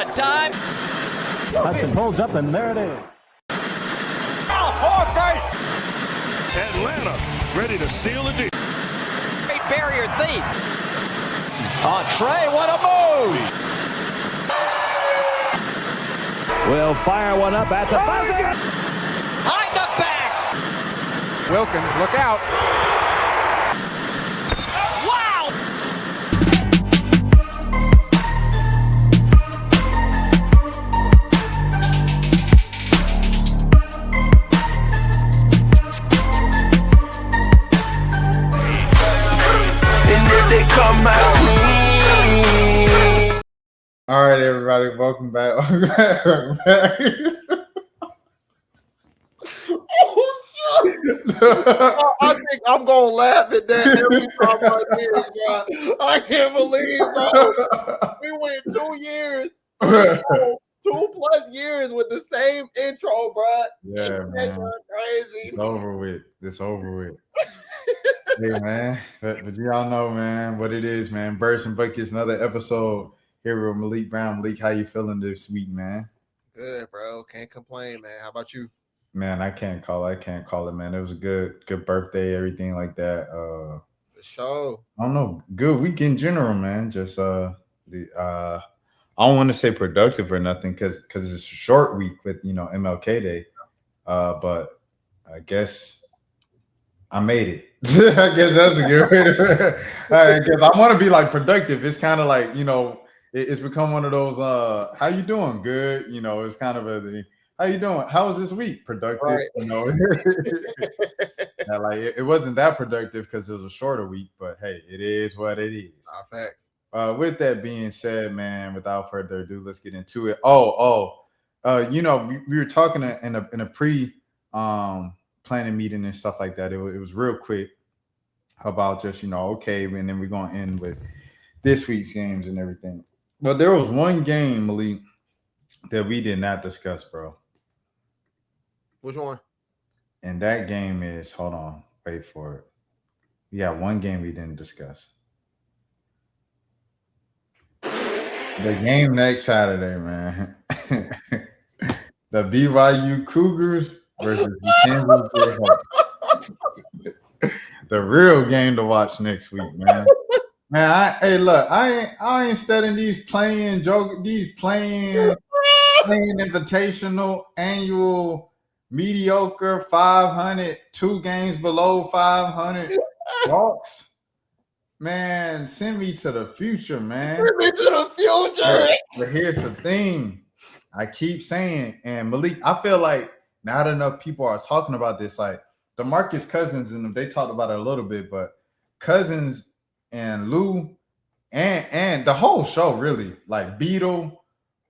a dime. Hudson pulls up, and there it is. Oh, first. Atlanta ready to seal the deal. Great barrier thief. On Trey, what a move. Will fire one up at the buzzer. Behind the back. Wilkins, look out. Wow. And if they come out clean. All right, everybody, welcome back. Welcome back. I think I'm gonna laugh at that every time I hear it, bro. I can't believe, bro. We went 2 years, 2+ years with the same intro, bro. Yeah, man. Crazy. It's over with. It's over with. Hey, man. But y'all know, man, what it is, man. Birds and Buckets, another episode here with Malik Brown. Malik, how you feeling this week, man? Good, bro. Can't complain, man. How about you? Man, I can't call it, man. It was a good birthday, everything like that. For sure. I don't know, good week in general, man. Just I don't want to say productive or nothing because it's a short week with MLK Day. But I guess I made it. I guess that's a good way to because I want to be like productive. It's kind of like, it's become one of those how you doing? Good, it's kind of how you doing? How was this week? Productive, Right. Yeah, like it wasn't that productive because it was a shorter week, but hey, it is what it is. Facts. With that being said, man, without further ado, let's get into it. We were talking in a pre planning meeting and stuff like that. It was real quick about just okay, and then we're gonna end with this week's games and everything. But there was one game, Malik, that we did not discuss, bro. Which one? And that game is, hold on, wait for it. We got one game we didn't discuss. The game next Saturday, man. The BYU Cougars versus the Kansas Jayhawks. The real game to watch next week, man. Man, I ain't studying these playing invitational annual mediocre 500, 2 games below 500 walks. Man, send me to the future, man. Send me to the future. But here's the thing. I keep saying, and Malik, I feel like not enough people are talking about this. Like DeMarcus Cousins and them, they talked about it a little bit, but Cousins and Lou and the whole show really, like Beetle,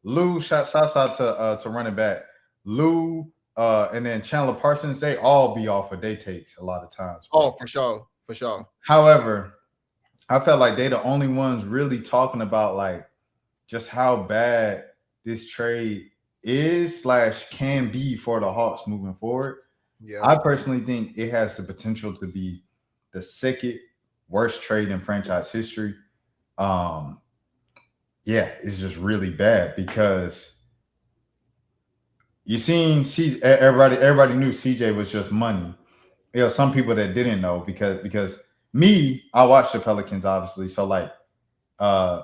Lou, shouts out to running back Lou, and then Chandler Parsons, they all be off of day takes a lot of times. Oh, for sure. However, I felt like they the only ones really talking about like just how bad this trade is / can be for the Hawks moving forward. Yeah. I personally think it has the potential to be the second worst trade in franchise history. It's just really bad because you seen everybody knew CJ was just money. Some people that didn't know because me, I watched the Pelicans obviously. So like I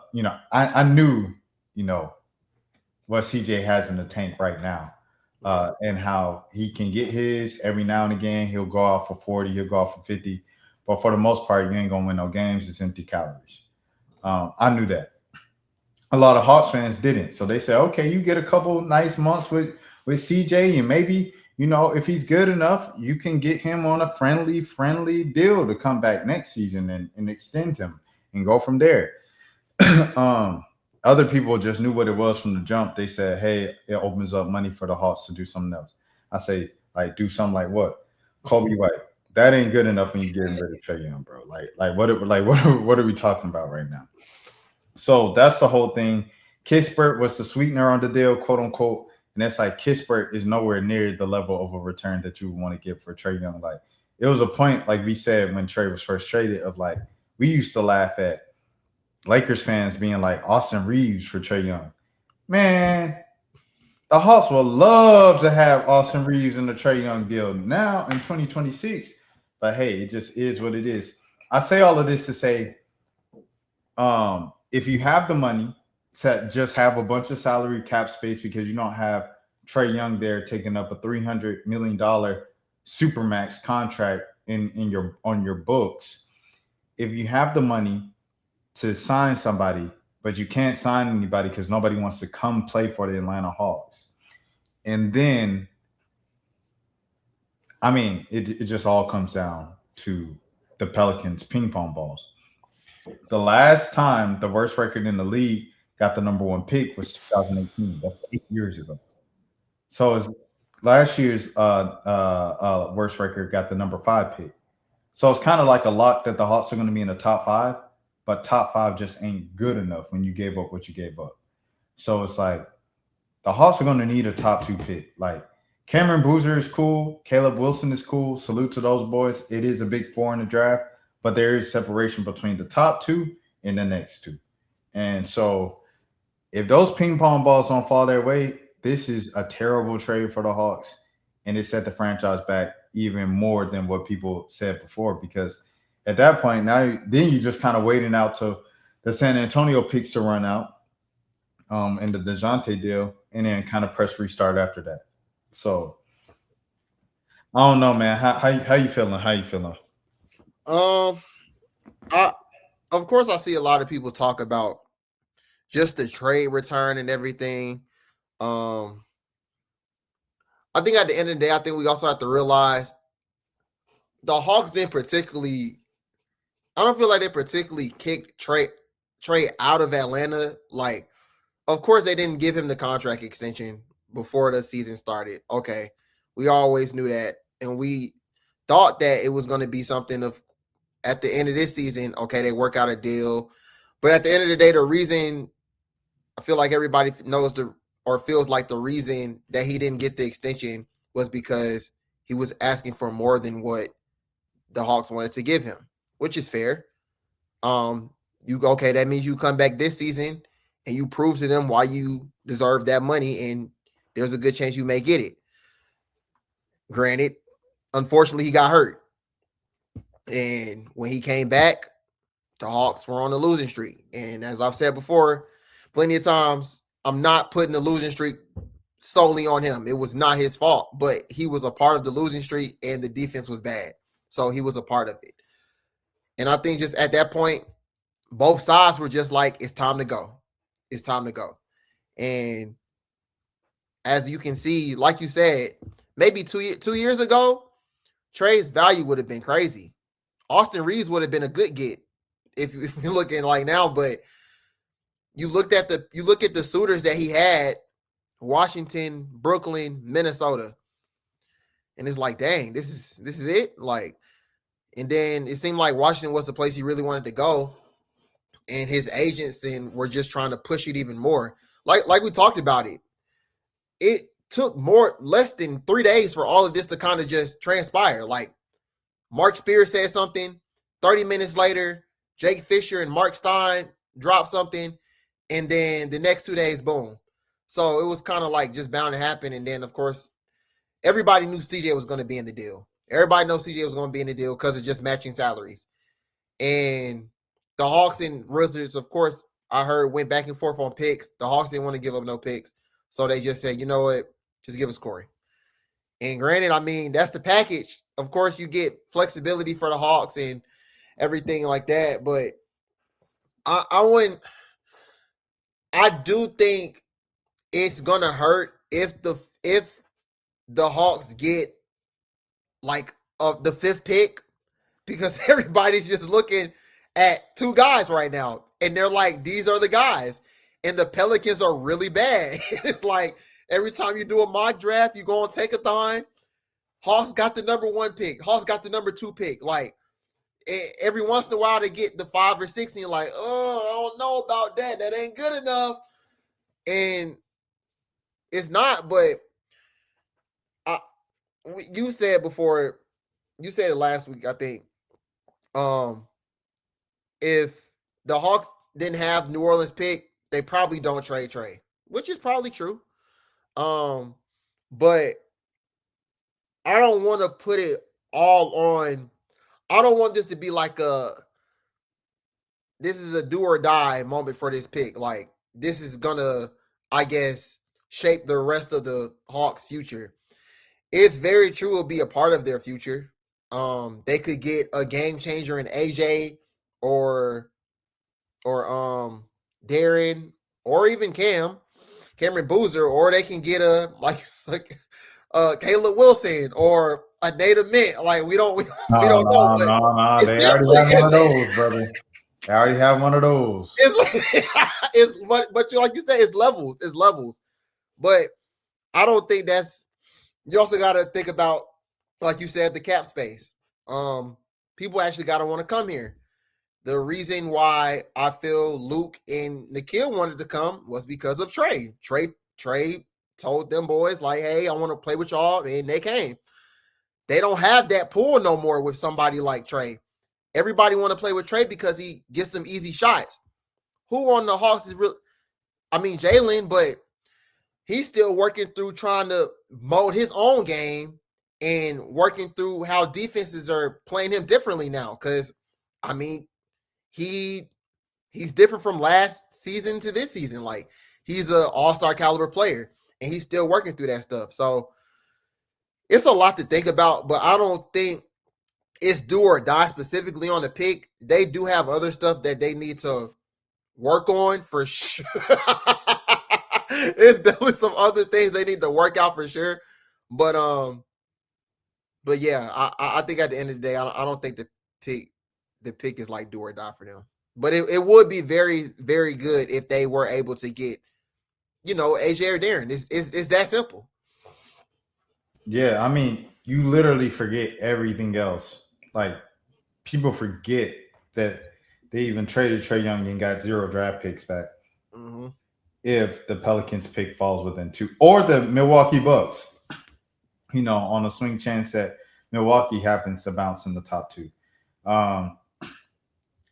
knew, what CJ has in the tank right now. And how he can get his every now and again. He'll go off for 40, he'll go off for 50. But for the most part, you ain't gonna win no games. It's empty calories. I knew that. A lot of Hawks fans didn't. So they said, okay, you get a couple nice months with CJ, and maybe, if he's good enough, you can get him on a friendly deal to come back next season and extend him and go from there. Other people just knew what it was from the jump. They said, hey, it opens up money for the Hawks to do something else. I say, like, do something like what? Kobe White. That ain't good enough when you get rid of Trae Young, bro. What are we talking about right now? So that's the whole thing. Kispert was the sweetener on the deal, quote unquote. And that's like Kispert is nowhere near the level of a return that you would want to get for Trae Young. Like, it was a point, like we said when Trae was first traded, of like, we used to laugh at Lakers fans being like Austin Reeves for Trae Young. Man, the Hawks will love to have Austin Reeves in the Trae Young deal now in 2026. But hey, it just is what it is. I say all of this to say, if you have the money to just have a bunch of salary cap space because you don't have Trae Young there taking up a $300 million supermax contract on your books, if you have the money to sign somebody, but you can't sign anybody because nobody wants to come play for the Atlanta Hawks. And then, I mean, it just all comes down to the Pelicans ping pong balls. The last time the worst record in the league got the number one pick was 2018. That's 8 years ago. So it's last year's worst record got the number 5 pick. So it's kind of like a lock that the Hawks are going to be in the top 5, but top 5 just ain't good enough when you gave up what you gave up. So it's like the Hawks are going to need a top 2 pick. Like Cameron Boozer is cool. Caleb Wilson is cool. Salute to those boys. It is a big 4 in the draft, but there is separation between the top 2 and the next 2. And so if those ping pong balls don't fall their way, this is a terrible trade for the Hawks. And it set the franchise back even more than what people said before, because at that point, then you're just kind of waiting out till the San Antonio picks to run out in the DeJounte deal, and then kind of press restart after that. So I don't know, man. How you feeling? How you feeling? Of course I see a lot of people talk about just the trade return and everything. I think at the end of the day, I think we also have to realize the Hawks didn't particularly. I don't feel like they particularly kicked Trae out of Atlanta. Like, of course, they didn't give him the contract extension before the season started. Okay, we always knew that, and we thought that it was going to be something of at the end of this season. Okay, they work out a deal, but at the end of the day, the reason I feel like everybody knows or feels like the reason that he didn't get the extension was because he was asking for more than what the Hawks wanted to give him, which is fair. That means you come back this season and you prove to them why you deserve that money, and there's a good chance you may get it. Granted, unfortunately, he got hurt. And when he came back, the Hawks were on a losing streak. And as I've said before, plenty of times, I'm not putting the losing streak solely on him. It was not his fault, but he was a part of the losing streak, and the defense was bad. So he was a part of it. And I think just at that point, both sides were just like, it's time to go. It's time to go. And as you can see, like you said, maybe 2 years ago, Trae's value would have been crazy. Austin Reeves would have been a good get if you're looking like now, but you look at the suitors that he had: Washington, Brooklyn, Minnesota, and it's like, dang, this is it. Like, and then it seemed like Washington was the place he really wanted to go, and his agents then were just trying to push it even more. Like we talked about it. It took less than 3 days for all of this to kind of just transpire. Like, Mark Spears said something, 30 minutes later, Jake Fisher and Mark Stein dropped something, and then the next 2 days, boom. So it was kind of like just bound to happen. And then, of course, everybody knew CJ was going to be in the deal. Everybody knows CJ was going to be in the deal because of just matching salaries. And the Hawks and Wizards, of course, I heard went back and forth on picks. The Hawks didn't want to give up no picks. So they just said, you know what, just give us Corey. And granted, I mean, that's the package. Of course, you get flexibility for the Hawks and everything like that. But I do think it's gonna hurt if the Hawks get like the 5th pick, because everybody's just looking at 2 guys right now, and they're like, these are the guys, and the Pelicans are really bad. It's like every time you do a mock draft, you go on Take-a-thon, Hawks got the number 1 pick, Hawks got the number 2 pick. Like, every once in a while they get the 5 or 6, and you're like, oh, I don't know about that. That ain't good enough. And it's not, but you said before, you said it last week, I think. If the Hawks didn't have New Orleans pick, they probably don't trade Trae. which is probably true. But I don't want to put it all on. I don't want this to be like this is a do or die moment for this pick. Like this is gonna, I guess, shape the rest of the Hawks' future. It's very true it'll be a part of their future. They could get a game changer in AJ or Darren or even Cameron Boozer, or they can get a like Caleb Wilson or a Native Mint. Like we don't know. No. They already have one of those, brother. They already have one of those. It's but like you said, it's levels. It's levels. But I don't think that's. You also got to think about, like you said, the cap space. People actually got to want to come here. The reason why I feel Luke and Nikhil wanted to come was because of Trey. Trey told them boys, like, hey, I want to play with y'all, and they came. They don't have that pull no more with somebody like Trey. Everybody want to play with Trey because he gets them easy shots. Who on the Hawks is real? I mean, Jalen, but he's still working through trying to mold his own game and working through how defenses are playing him differently now. Because, I mean, he's different from last season to this season. Like, he's an all-star caliber player, and he's still working through that stuff. So, it's a lot to think about, but I don't think it's do or die specifically on the pick. They do have other stuff that they need to work on for sure. It's definitely some other things they need to work out for sure. But yeah, I think at the end of the day, I don't think the pick is like do or die for them. But it would be very, very good if they were able to get, AJ or Darren. It's that simple. Yeah, I mean, you literally forget everything else. Like, people forget that they even traded Trae Young and got 0 draft picks back. Mm-hmm. If the Pelicans pick falls within 2, or the Milwaukee Bucks, on a swing chance that Milwaukee happens to bounce in the top 2.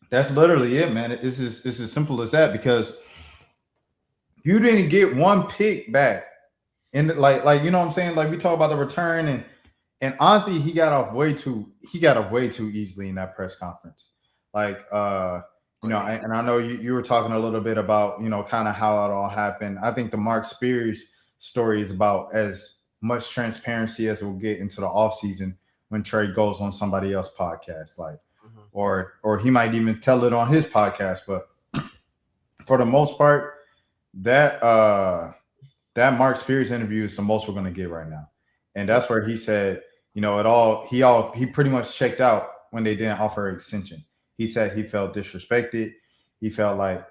That's literally it, man. It's as simple as that, because you didn't get one pick back. And like you know what I'm saying? Like, we talk about the return, and honestly, he got off way too easily in that press conference. Like, and I know you were talking a little bit about, kind of how it all happened. I think the Mark Spears story is about as much transparency as we'll get into the offseason when Trey goes on somebody else's podcast, like, or he might even tell it on his podcast. But for the most part, that Mark Spears interview is the most we're going to get right now. And that's where he said, he pretty much checked out when they didn't offer an extension. He said he felt disrespected. He felt like,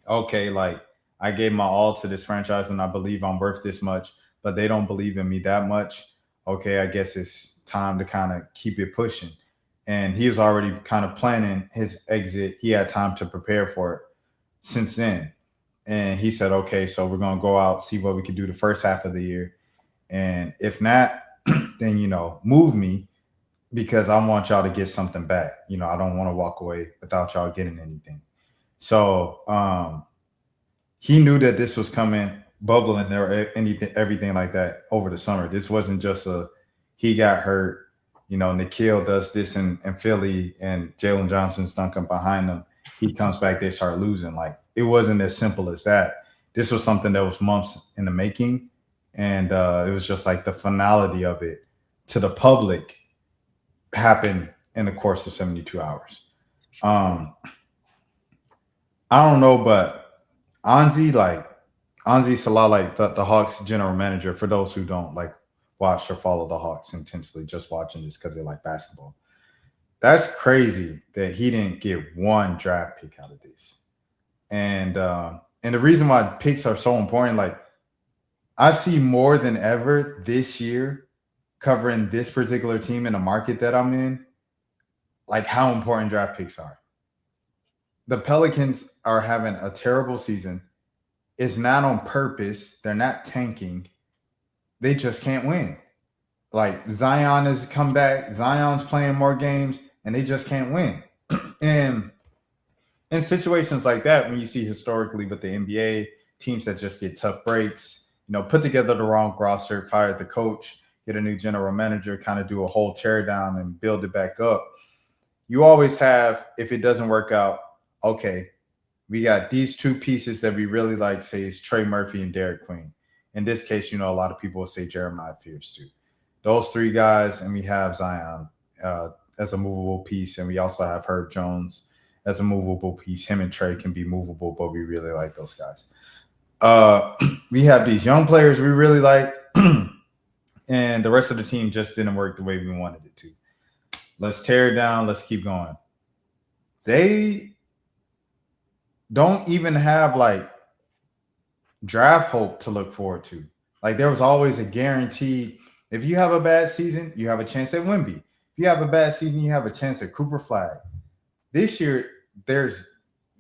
okay, like, I gave my all to this franchise and I believe I'm worth this much, but they don't believe in me that much. Okay, I guess it's time to kind of keep it pushing. And he was already kind of planning his exit. He had time to prepare for it since then. And he said, okay, so we're going to go out, see what we can do the first half of the year. And if not, then, move me, because I want y'all to get something back. I don't want to walk away without y'all getting anything. So he knew that this was coming, bubbling or everything like that over the summer. This wasn't just he got hurt. Nikhil does this in Philly and Jalen Johnson's dunking behind him. He comes back, they start losing. Like, it wasn't as simple as that. This was something that was months in the making. And it was just like the finality of it to the public happened in the course of 72 hours. I don't know, but Anzi Salah, like the Hawks general manager, for those who don't like watch or follow the Hawks intensely, just watching this because they like basketball. That's crazy that he didn't get one draft pick out of this. And the reason why picks are so important, like, I see more than ever this year covering this particular team in the market that I'm in, like, how important draft picks are. The Pelicans are having a terrible season. It's not on purpose. They're not tanking. They just can't win. Like, Zion has come back. Zion's playing more games, and they just can't win. And in situations like that, when you see historically with the NBA, teams that just get tough breaks, put together the wrong roster, fire the coach, get a new general manager, kind of do a whole tear down and build it back up. You always have, if it doesn't work out, okay, we got these two pieces that we really like, say it's Trey Murphy and Derek Queen. In this case, a lot of people will say Jeremiah Fierce too. Those three guys, and we have Zion as a movable piece, and we also have Herb Jones as a movable piece. Him and Trey can be movable, but we really like those guys. We have these young players we really like, and the rest of the team just didn't work the way we wanted it to. Let's tear it down. Let's keep going. They don't even have draft hope to look forward to. There was always a guarantee. If you have a bad season, you have a chance at Wemby. If you have a bad season, you have a chance at Cooper Flag. This year, there's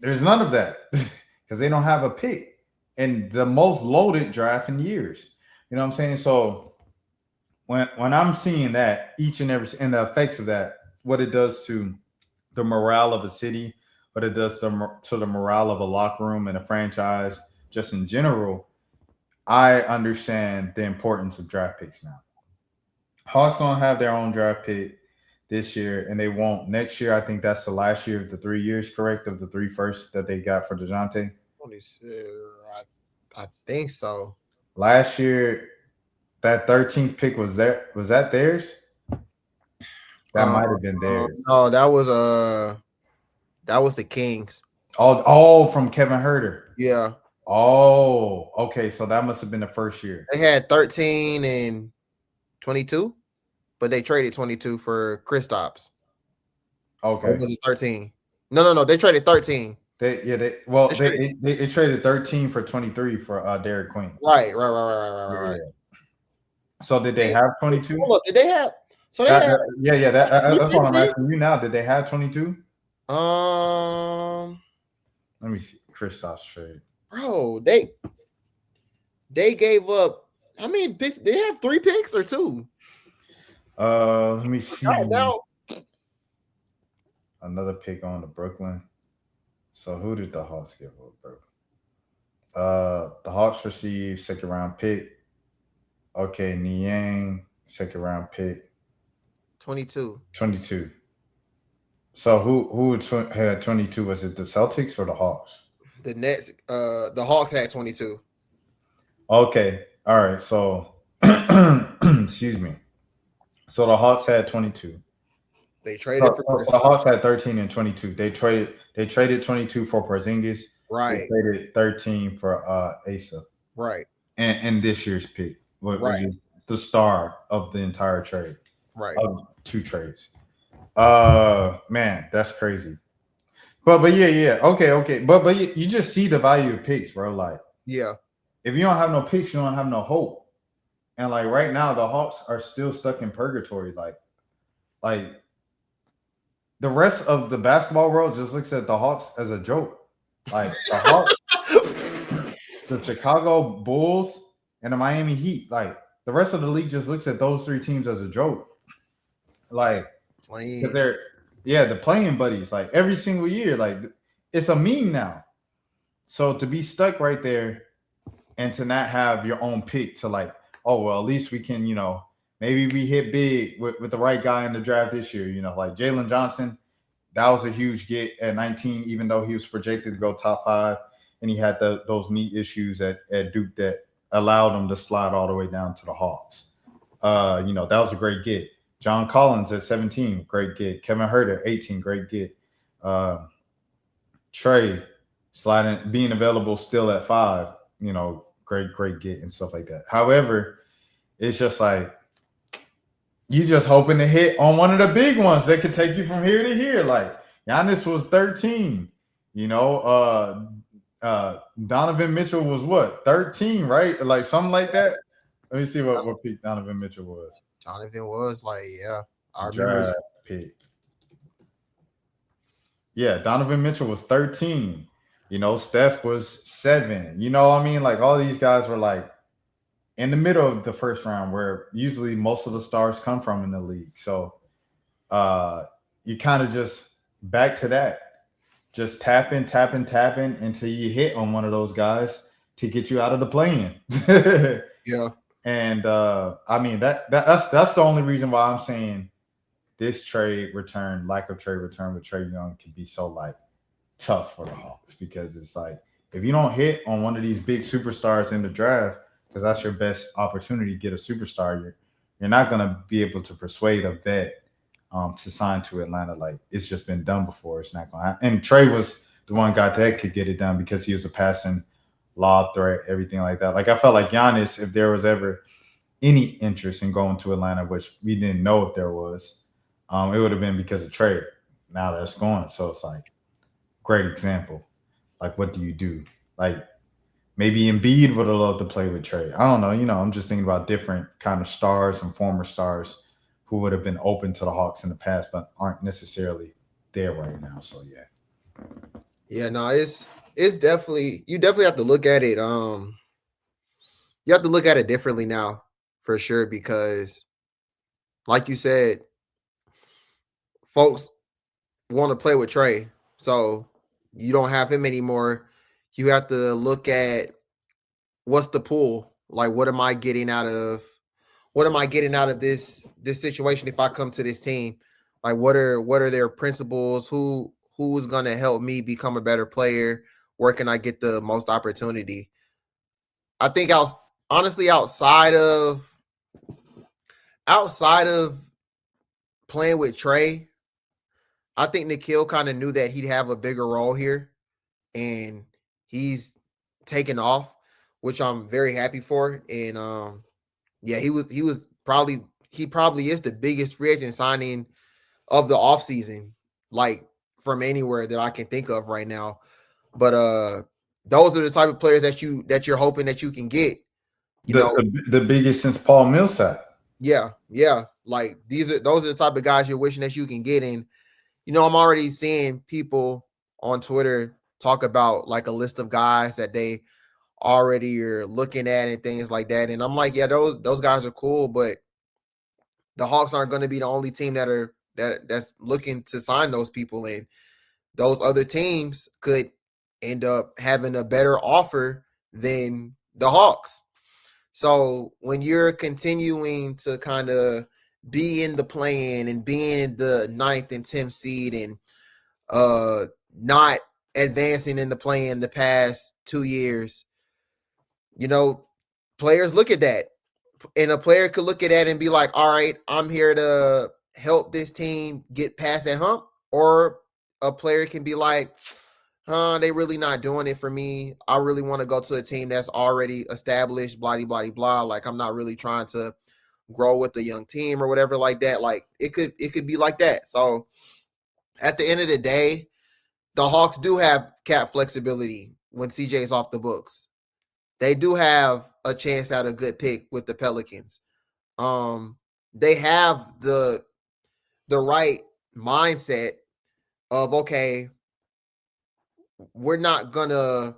none of that because they don't have a pick and the most loaded draft in years. You know what I'm saying? So when I'm seeing that each and every and the effects of that, what it does to the morale of a city, what it does to the morale of a locker room and a franchise, just in general, I understand the importance of draft picks now. Hawks don't have their own draft pick this year, and they won't next year. I think that's the last year of the 3 years, correct, of the 3 firsts that they got for DeJounte? I think so. Last year, that 13th pick was that theirs? That might have been theirs. No, that was the Kings. Oh, from Kevin Huerter. Yeah. Oh, okay. So that must have been the first year. They had 13 and 22, but they traded 22 for Kristaps. Okay. Or was it 13? No. They traded 13. They traded 13 for 23 for Derek Queen. Right. Yeah. So did they have 22? Did they have? So they had. Yeah. That's what I'm asking you now. Did they have 22? Let me see. Kristaps trade. Bro, they gave up. How many picks? They have 3 picks or 2? Let me see. Now. Another pick on to Brooklyn. So who did the Hawks give up, bro? The Hawks received 2nd round pick. Okay, Niang, 2nd round pick. 22. So who had 22? Was it the Celtics or the Hawks? The Nets. The Hawks had 22. Okay. All right. So, excuse me. So the Hawks had 22. They traded for the Hawks had 13 and 22. They traded 22 for Porzingis. Right. They traded 13 for Asa. Right. And this year's pick, which is the star of the entire trade. Right. Of 2 trades. Man, that's crazy. But yeah. Okay. But you just see the value of picks, bro. Yeah. If you don't have no picks, you don't have no hope. And right now, the Hawks are still stuck in purgatory. Like the rest of the basketball world just looks at the Hawks as a joke. Like the Hawks, the Chicago Bulls, and the Miami Heat. Like the rest of the league just looks at those 3 teams as a joke. Because they're the playing buddies. Like every single year, it's a meme now. So to be stuck right there and to not have your own pick to at least we can, maybe we hit big with the right guy in the draft this year, like Jalen Johnson. That was a huge get at 19, even though he was projected to go top 5, and he had those knee issues at Duke that allowed him to slide all the way down to the Hawks. That was a great get. John Collins at 17, great get. Kevin Huerter, 18, great get. Trey sliding, being available still at 5, great get and stuff like that. However, it's just you just hoping to hit on one of the big ones that could take you from here to here. Like Giannis was 13, Donovan Mitchell was what, 13, right? Like something like that. Let me see what pick Donovan Mitchell was. Jonathan was I remember Draft pick. Yeah, Donovan Mitchell was 13. Steph was 7. All these guys were in the middle of the first round, where usually most of the stars come from in the league. So you kind of just back to that. Just tapping until you hit on one of those guys. to get you out of the play-in. Yeah. And I mean that's the only reason why I'm saying this lack of trade return with Trae Young can be so like tough for the Hawks, because it's like if you don't hit on one of these big superstars in the draft, because that's your best opportunity to get a superstar, you're not gonna be able to persuade a vet to sign to Atlanta. Like, it's just been done before. It's not gonna happen. And Trae was the one guy that could get it done because he was a passing lob threat, everything like that. Like, I felt like Giannis, if there was ever any interest in going to Atlanta, which we didn't know if there was, it would have been because of Trae. Now that's gone. So it's like, great example. Like, what do you do? Like, maybe Embiid would have loved to play with Trae. I don't know. I'm just thinking about different kind of stars and former stars who would have been open to the Hawks in the past, but aren't necessarily there right now. So yeah. Yeah, no, it's definitely, you definitely have to look at it. You have to look at it differently now, for sure, because like you said, folks want to play with Trae. So you don't have him anymore. You have to look at what's the pool? Like, what am I getting out of this situation if I come to this team? Like, what are their principles? Who's gonna help me become a better player? Where can I get the most opportunity? I think honestly, outside of playing with Trae, I think Nikhil kind of knew that he'd have a bigger role here, and he's taken off, which I'm very happy for. And yeah, he probably is the biggest free agent signing of the offseason, like from anywhere that I can think of right now. But those are the type of players that you're hoping that you can get. The biggest since Paul Millsap. Yeah. Like, those are the type of guys you're wishing that you can get. And I'm already seeing people on Twitter talk about like a list of guys that they already are looking at and things like that. And I'm like, yeah, those guys are cool, but the Hawks aren't going to be the only team that's looking to sign those people in. Those other teams could end up having a better offer than the Hawks. So when you're continuing to kind of be in the play-in and being the 9th and 10th seed and not advancing in the play-in the past 2 years, players look at that. And a player could look at that and be like, all right, I'm here to help this team get past that hump. Or a player can be like, they really not doing it for me. I really want to go to a team that's already established, blah, blah, blah. Like, I'm not really trying to grow with a young team or whatever like that. Like, it could be like that. So at the end of the day, the Hawks do have cap flexibility when CJ's off the books. They do have a chance at a good pick with the Pelicans. They have the right mindset of, okay, we're not gonna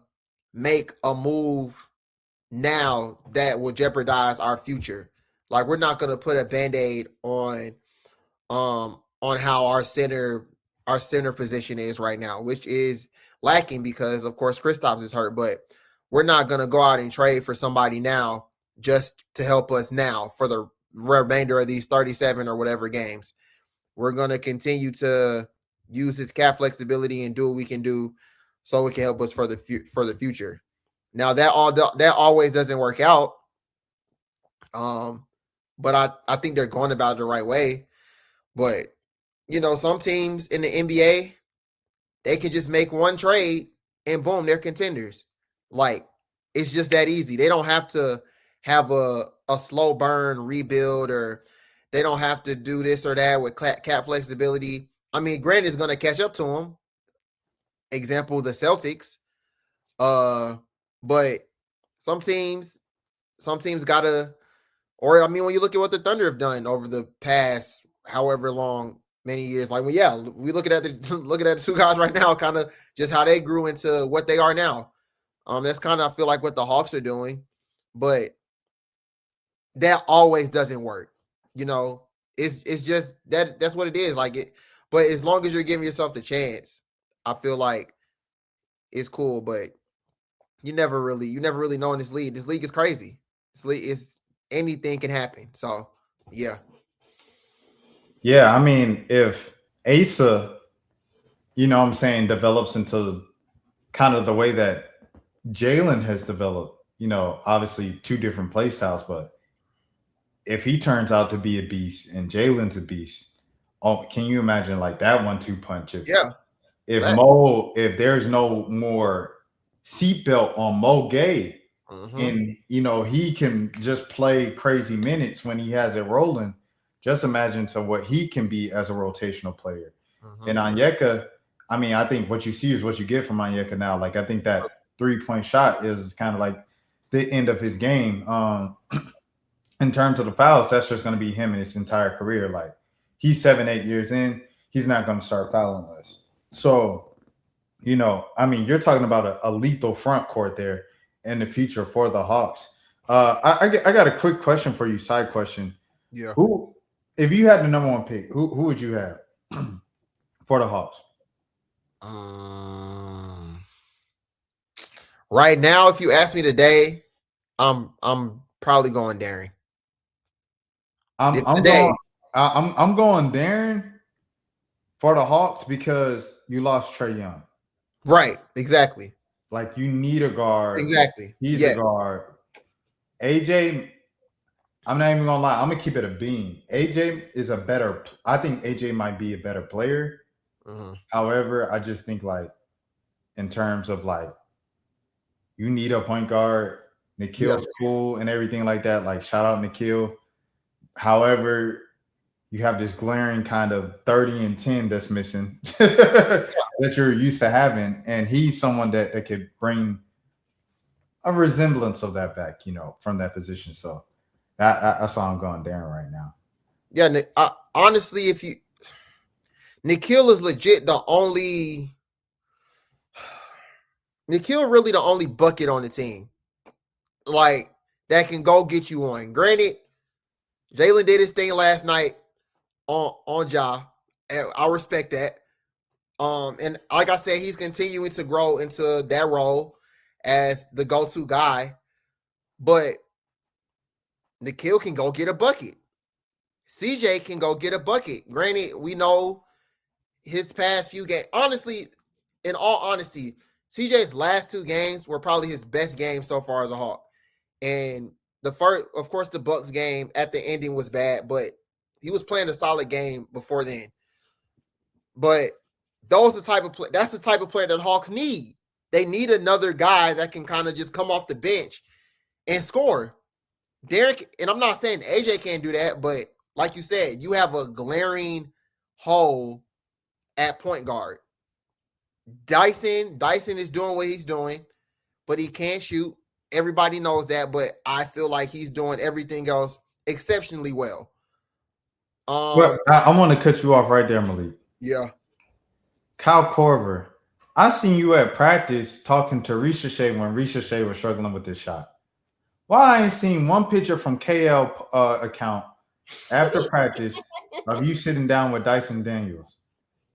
make a move now that will jeopardize our future. Like, we're not gonna put a Band-Aid on how our center position is right now, which is lacking because, of course, Kristaps is hurt. But we're not gonna go out and trade for somebody now just to help us now for the remainder of these 37 or whatever games. We're gonna continue to use his cap flexibility and do what we can do so it can help us for the future. Now that always doesn't work out. But I think they're going about it the right way. But some teams in the NBA, they can just make one trade and boom, they're contenders. Like, it's just that easy. They don't have to have a slow burn rebuild, or they don't have to do this or that with cap flexibility. I mean, Grant is going to catch up to them. Example, the Celtics. But some teams gotta, or I mean, when you look at what the Thunder have done over the past however long, many years, like, well, yeah, we looking at the two guys right now, kind of just how they grew into what they are now. That's kind of, I feel like, what the Hawks are doing, but that always doesn't work. It's just that's what it is. Like it, but as long as you're giving yourself the chance, I feel like it's cool. But you never really know in this league. This league is crazy. This league is anything can happen. So yeah. Yeah, I mean, if Asa, you know what I'm saying, develops into kind of the way that Jalen has developed, you know, obviously 2 different play styles, but if he turns out to be a beast and Jalen's a beast, oh, can you imagine like that 1-2 punch? If there's no more seatbelt on Mo Gay, and you know he can just play crazy minutes when he has it rolling, just imagine to what he can be as a rotational player. And Onyeka, I mean, I think what you see is what you get from Onyeka now. Like, I think that 3-point shot is kind of like the end of his game. In terms of the fouls, that's just going to be him in his entire career. Like, he's 7-8 years in, he's not going to start fouling us. So, you know, I mean, you're talking about a lethal front court there in the future for the Hawks. I got a quick question for you, side question. Yeah. Who, if you had the number 1 pick, who would you have for the Hawks? Right now, if you ask me today, I'm probably going Darren. I'm going Darren for the Hawks because you lost Trae Young. Right, exactly. Like, you need a guard. Exactly. He's a guard. AJ, I'm not even gonna lie, I'm gonna keep it a bean. AJ is I think AJ might be a better player. However, I just think, like, in terms of, like, you need a point guard. Nikhil's cool and everything like that. Like, shout out Nikhil. However, you have this glaring kind of 30 and 10 that's missing that you're used to having. And he's someone that could bring a resemblance of that back, you know, from that position. So that's why I'm going Darren right now. Yeah, honestly, Nikhil is legit Nikhil really the only bucket on the team, like, that can go get you on. Granted, Jalen did his thing last night on Ja. And I respect that. And like I said, he's continuing to grow into that role as the go-to guy. But Nikhil can go get a bucket. CJ can go get a bucket. Granted, we know his past few games. Honestly, in all honesty, CJ's last 2 games were probably his best game so far as a Hawk. And the first, of course, the Bucks game at the ending was bad, but he was playing a solid game before then. But that's the type of player that Hawks need. They need another guy that can kind of just come off the bench and score. Derek, and I'm not saying AJ can't do that, but like you said, you have a glaring hole at point guard. Dyson is doing what he's doing, but he can't shoot. Everybody knows that, but I feel like he's doing everything else exceptionally well. Well, I want to cut you off right there, Malik. Yeah. Kyle Korver, I seen you at practice talking to Rashad when Rashad was struggling with this shot. Why I ain't seen one picture from KL account after practice of you sitting down with Dyson Daniels?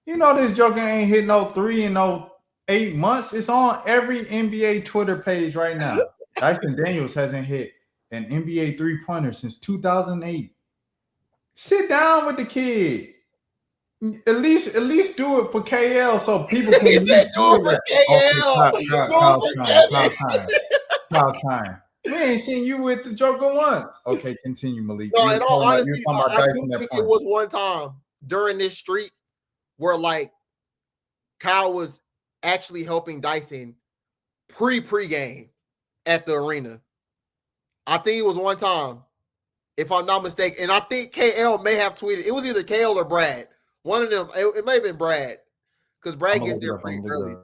You know this joker ain't hit no 3 in no 8 months. It's on every NBA Twitter page right now. Dyson Daniels hasn't hit an NBA 3-pointer since 2008. Sit down with the kid. At least do it for KL so people can do it for KL. Kyle time. We ain't seen you with the joker once. Okay, continue, Malik. No, in all honesty, I do think it was one time during this streak where, like, Kyle was actually helping Dyson pre-game at the arena. I think it was one time, if I'm not mistaken. And I think KL may have tweeted. It was either KL or Brad. One of them. It may have been Brad, because Brad gets there pretty early.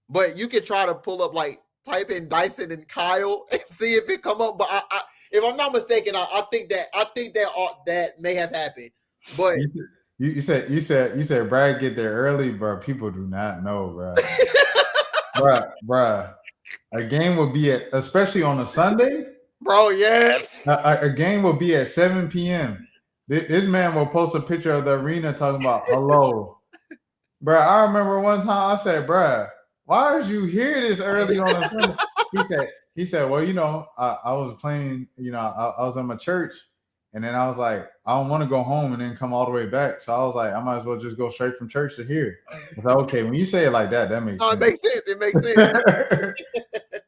But you can try to pull up, like, type in Dyson and Kyle and see if it come up. But I if I'm not mistaken, I think that may have happened. But you said Brad get there early, bro. People do not know, bro. Bruh. A game will be at, especially on a Sunday, bro. Yes, a game will be at 7 p.m. This man will post a picture of the arena talking about hello, bro. I remember one time I said, "Bruh, why are you here this early on a Sunday?" he said, well, I was playing, I was in my church, and then I was like, I don't want to go home and then come all the way back. So I was like, I might as well just go straight from church to here. I was like, okay, when you say it like that makes sense. It makes sense. It makes sense.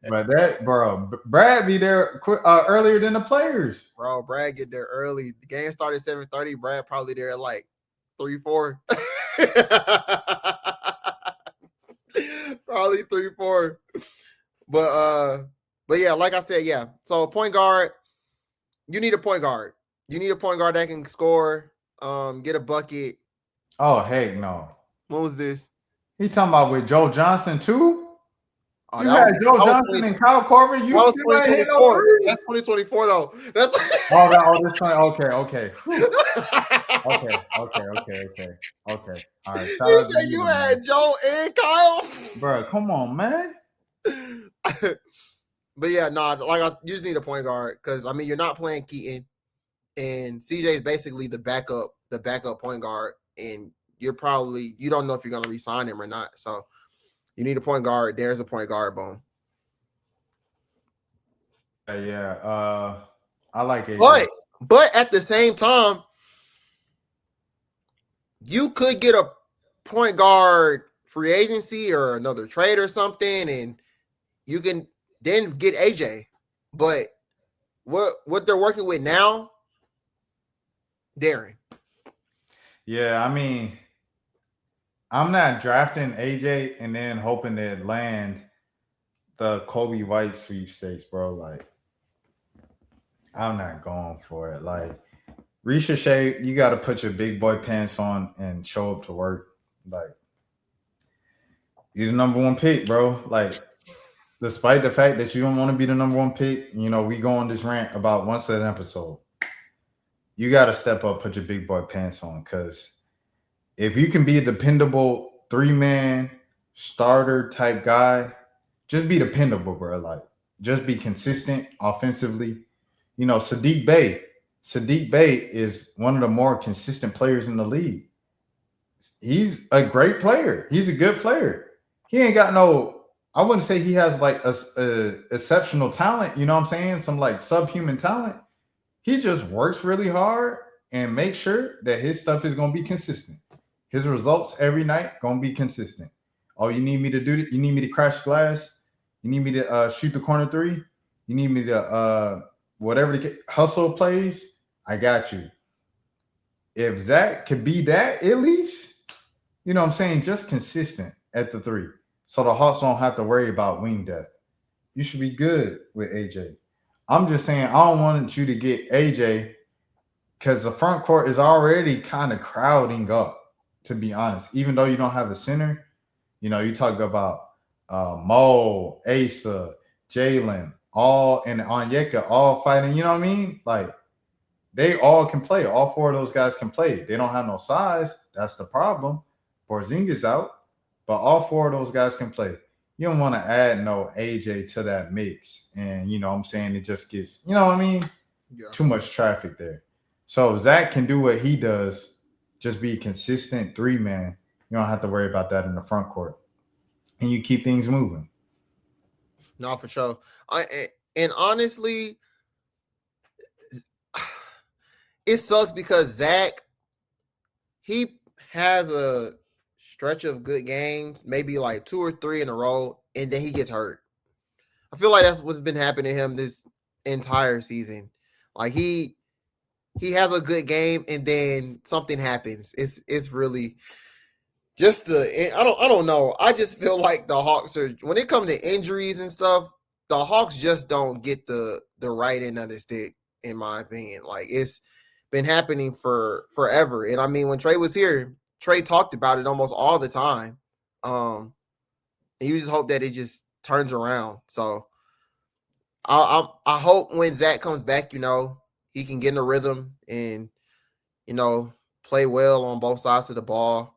But that, bro, Brad be there earlier than the players. Bro, Brad get there early. The game started 7:30. Brad probably there at like 3-4. Probably 3-4. But yeah, like I said, yeah. So point guard, you need a point guard. You need a point guard that can score, get a bucket. Oh, heck no. When was this? He talking about with Joe Johnson too? Oh, you had Joe Johnson and Kyle Korver. You still ain't hit no three. That's 2024 though. That's this 20. Okay. Okay. All right. You said you had Joe and Kyle, bro. Come on, man. But yeah, you just need a point guard because I mean you're not playing Keaton, and CJ is basically the backup point guard, and you don't know if you're gonna re-sign him or not. So you need a point guard. There's a point guard, boom. Yeah, I like it. But at the same time, you could get a point guard free agency or another trade or something, and you can then get AJ. But what they're working with now, Darren. Yeah, I mean, I'm not drafting AJ and then hoping to land the Kobe White sweepstakes, bro. Like, I'm not going for it. Like, Ricochet, you got to put your big boy pants on and show up to work. Like, you're the number one pick, bro. Like, despite the fact that you don't want to be the number one pick, we go on this rant about once an episode. You got to step up, put your big boy pants on, because if you can be a dependable 3-man starter type guy, just be dependable, bro. Like, just be consistent offensively. Sadiq Bey is one of the more consistent players in the league. He's a great player. He's a good player. He ain't got I wouldn't say he has like a exceptional talent. You know what I'm saying? Some like subhuman talent. He just works really hard and makes sure that his stuff is going to be consistent. His results every night going to be consistent. Oh, you need me to do it? You need me to crash glass? You need me to shoot the corner three? You need me to whatever the hustle plays? I got you. If Zach could be that at least, you know what I'm saying, just consistent at the 3. So the Hawks don't have to worry about wing depth. You should be good with AJ. I'm just saying I don't want you to get AJ because the front court is already kind of crowding up, to be honest. Even though you don't have a center, you talk about Mo, Asa, Jalen, and Onyeka all fighting, you know what I mean? Like, they all can play. All 4 of those guys can play. They don't have no size. That's the problem. Porzingis out, but all 4 of those guys can play. You don't want to add no AJ to that mix. And, I'm saying it just gets, you know what I mean? Yeah. Too much traffic there. So Zach can do what he does, just be consistent 3-man. You don't have to worry about that in the front court. And you keep things moving. No, for sure. And honestly, it sucks because Zach, he has a stretch of good games, maybe like 2 or 3 in a row, and then he gets hurt. I feel like that's what's been happening to him this entire season. Like he has a good game and then something happens. It's really just I don't know. I just feel like the Hawks are, when it comes to injuries and stuff, the Hawks just don't get the right end of the stick, in my opinion. Like, it's been happening for forever. And I mean, when Trey was here, Trey talked about it almost all the time. And you just hope that it just turns around. So I hope when Zach comes back, he can get in a rhythm and, play well on both sides of the ball.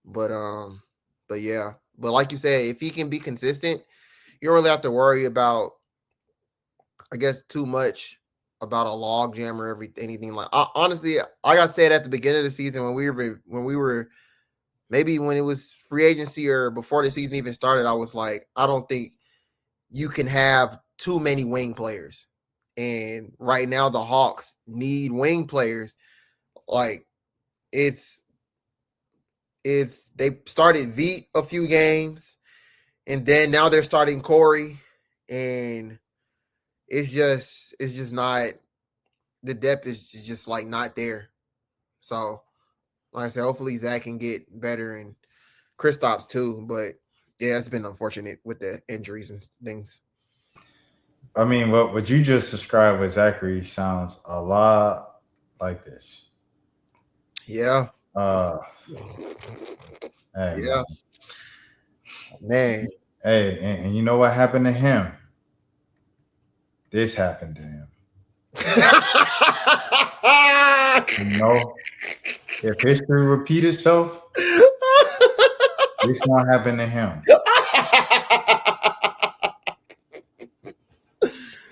But yeah. But like you said, if he can be consistent, you don't really have to worry about, I guess, too much about a log jam or anything like. Honestly, like I said at the beginning of the season, when we were maybe when it was free agency or before the season even started, I was like, I don't think you can have too many wing players. And right now the Hawks need wing players. Like it's they started Veet a few games, and then now they're starting Corey, and it's just not, the depth is just like not there. So like I said, hopefully Zach can get better and Kristaps too. But yeah, it's been unfortunate with the injuries and things. I mean, what you just described with Zachary sounds a lot like this. Yeah. Hey, Yeah. Man. Hey, and you know what happened to him? This happened to him. You know, if history repeat itself, this gonna happen to him.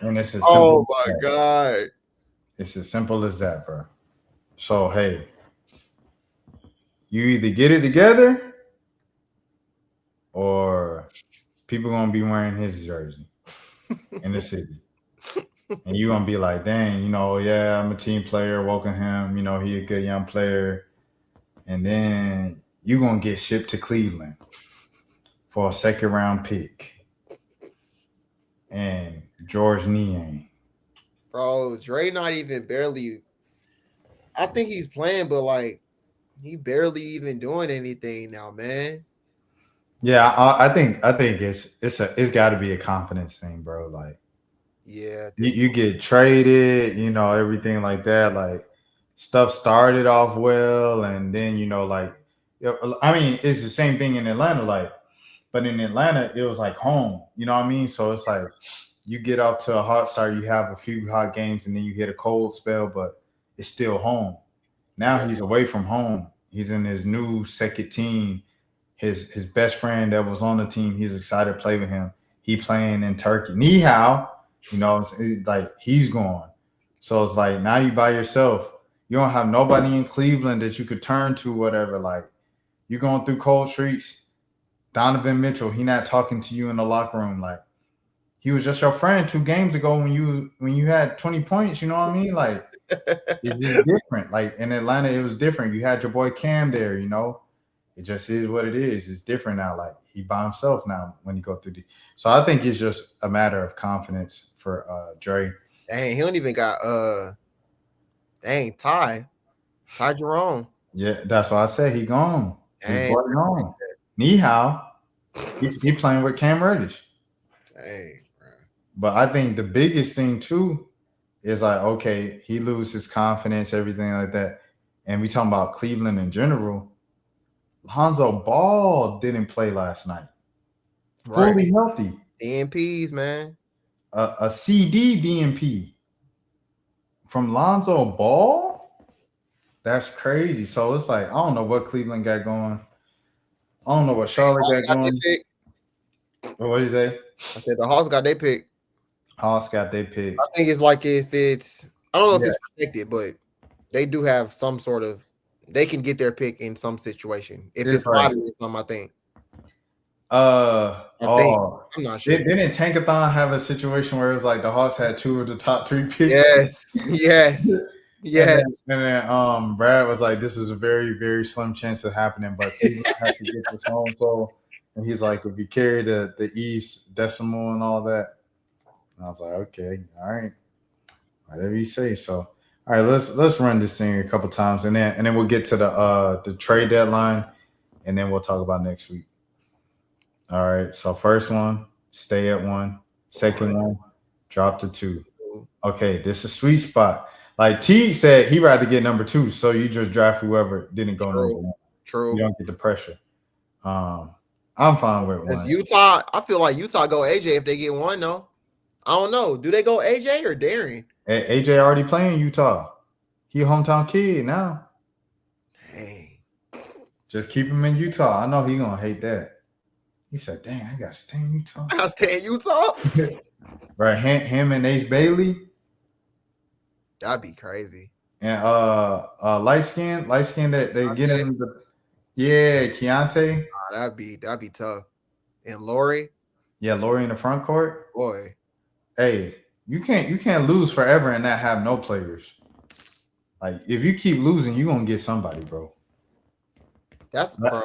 And it's as simple oh my God. It's as simple as that, bro. So hey, you either get it together or people gonna be wearing his jersey in the city. And you're gonna be like, dang, you know, yeah, I'm a team player, welcome him, you know, he a good young player. And then you're gonna get shipped to Cleveland for a second round pick. And George Niang. Bro, Dre not even barely. I think he's playing, but like he barely even doing anything now, man. Yeah, I think it's got to be a confidence thing, bro. Like, yeah, you get traded, you know, everything like that. Like, stuff started off well, and then I mean, it's the same thing in Atlanta. Like, but in Atlanta, it was like home. You know what I mean? So it's like you get off to a hot start, you have a few hot games, and then you hit a cold spell, but it's still home. Now he's away from home. He's in his new second team. His best friend that was on the team, he's excited to play with him. He playing in Turkey. Ni hao, you know, like he's gone. So it's like now you by yourself. You don't have nobody in Cleveland that you could turn to, whatever. Like you're going through cold streets. Donovan Mitchell, he not talking to you in the locker room. Like he was just your friend 2 games ago when you had 20 points. You know what I mean? Like it's just different. Like in Atlanta, it was different. You had your boy Cam there. You know, it just is what it is. It's different now. Like he by himself now when you go through the. So I think it's just a matter of confidence for Dre. Dang, he don't even got Ty Jerome. Yeah, that's why I said he gone. His Dang. boy gone. Ni hao, he playing with Cam Reddish. Dang, bro. But I think the biggest thing too is like, okay, he loses his confidence, everything like that. And we talking about Cleveland in general. Lonzo Ball didn't play last night. Right. Fully healthy. DNPs, man. A CD DNP from Lonzo Ball? That's crazy. So it's like, I don't know what Cleveland got going. I don't know what Charlotte got going. What did you say? I said the Hawks got their pick. Hawks got their pick. I think it's like if it's, I don't know if it's protected, but they do have some sort of, they can get their pick in some situation. If it's lottery or something, I think. I'm not sure. Didn't Tankathon have a situation where it was like the Hawks had 2 of the top 3 picks? Yes. And then Brad was like, this is a very, very slim chance of happening, but Cleveland has to get this home. So, and he's like, if you carry the East decimal and all that. And I was like, okay, all right. Whatever you say. So all right, let's run this thing a couple times and then we'll get to the trade deadline and then we'll talk about next week. All right. So first one, stay at 1. Second one, drop to 2. Okay, this is a sweet spot. Like T said, he'd rather get number 2, so you just draft whoever didn't go number 1. True. You don't get the pressure. I'm fine with 1. Utah, I feel like Utah go AJ if they get 1, though. I don't know. Do they go AJ or Darian? AJ already playing Utah. He a hometown kid now. Hey. Just keep him in Utah. I know he gonna hate that. He said, dang, I gotta stay in Utah. I stay in Utah? Right. Him and Ace Bailey. That'd be crazy. And light skin that they get him Keontae. That'd be tough. And Lori. Yeah, Laurie in the front court. Boy, Hey, you can't lose forever and not have no players. Like if you keep losing, you're gonna get somebody, bro. that's bro.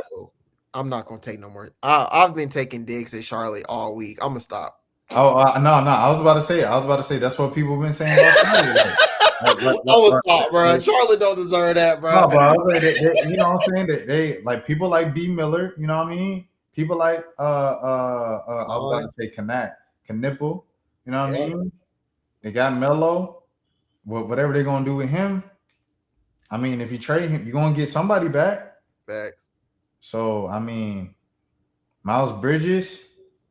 I'm not gonna take no more. I've been taking digs at Charlotte all week. I'm gonna stop. Oh no, I was about to say that's what people have been saying about Charlotte. I was stop, bro. Charlotte don't deserve that, bro. No, bro. You know what I'm saying? They like people like B. Miller. You know what I mean? People like I was about to say Knipple. You know what I mean? They got Melo. Whatever they're gonna do with him. I mean, if you trade him, you're gonna get somebody back. Facts. So I mean, Miles Bridges,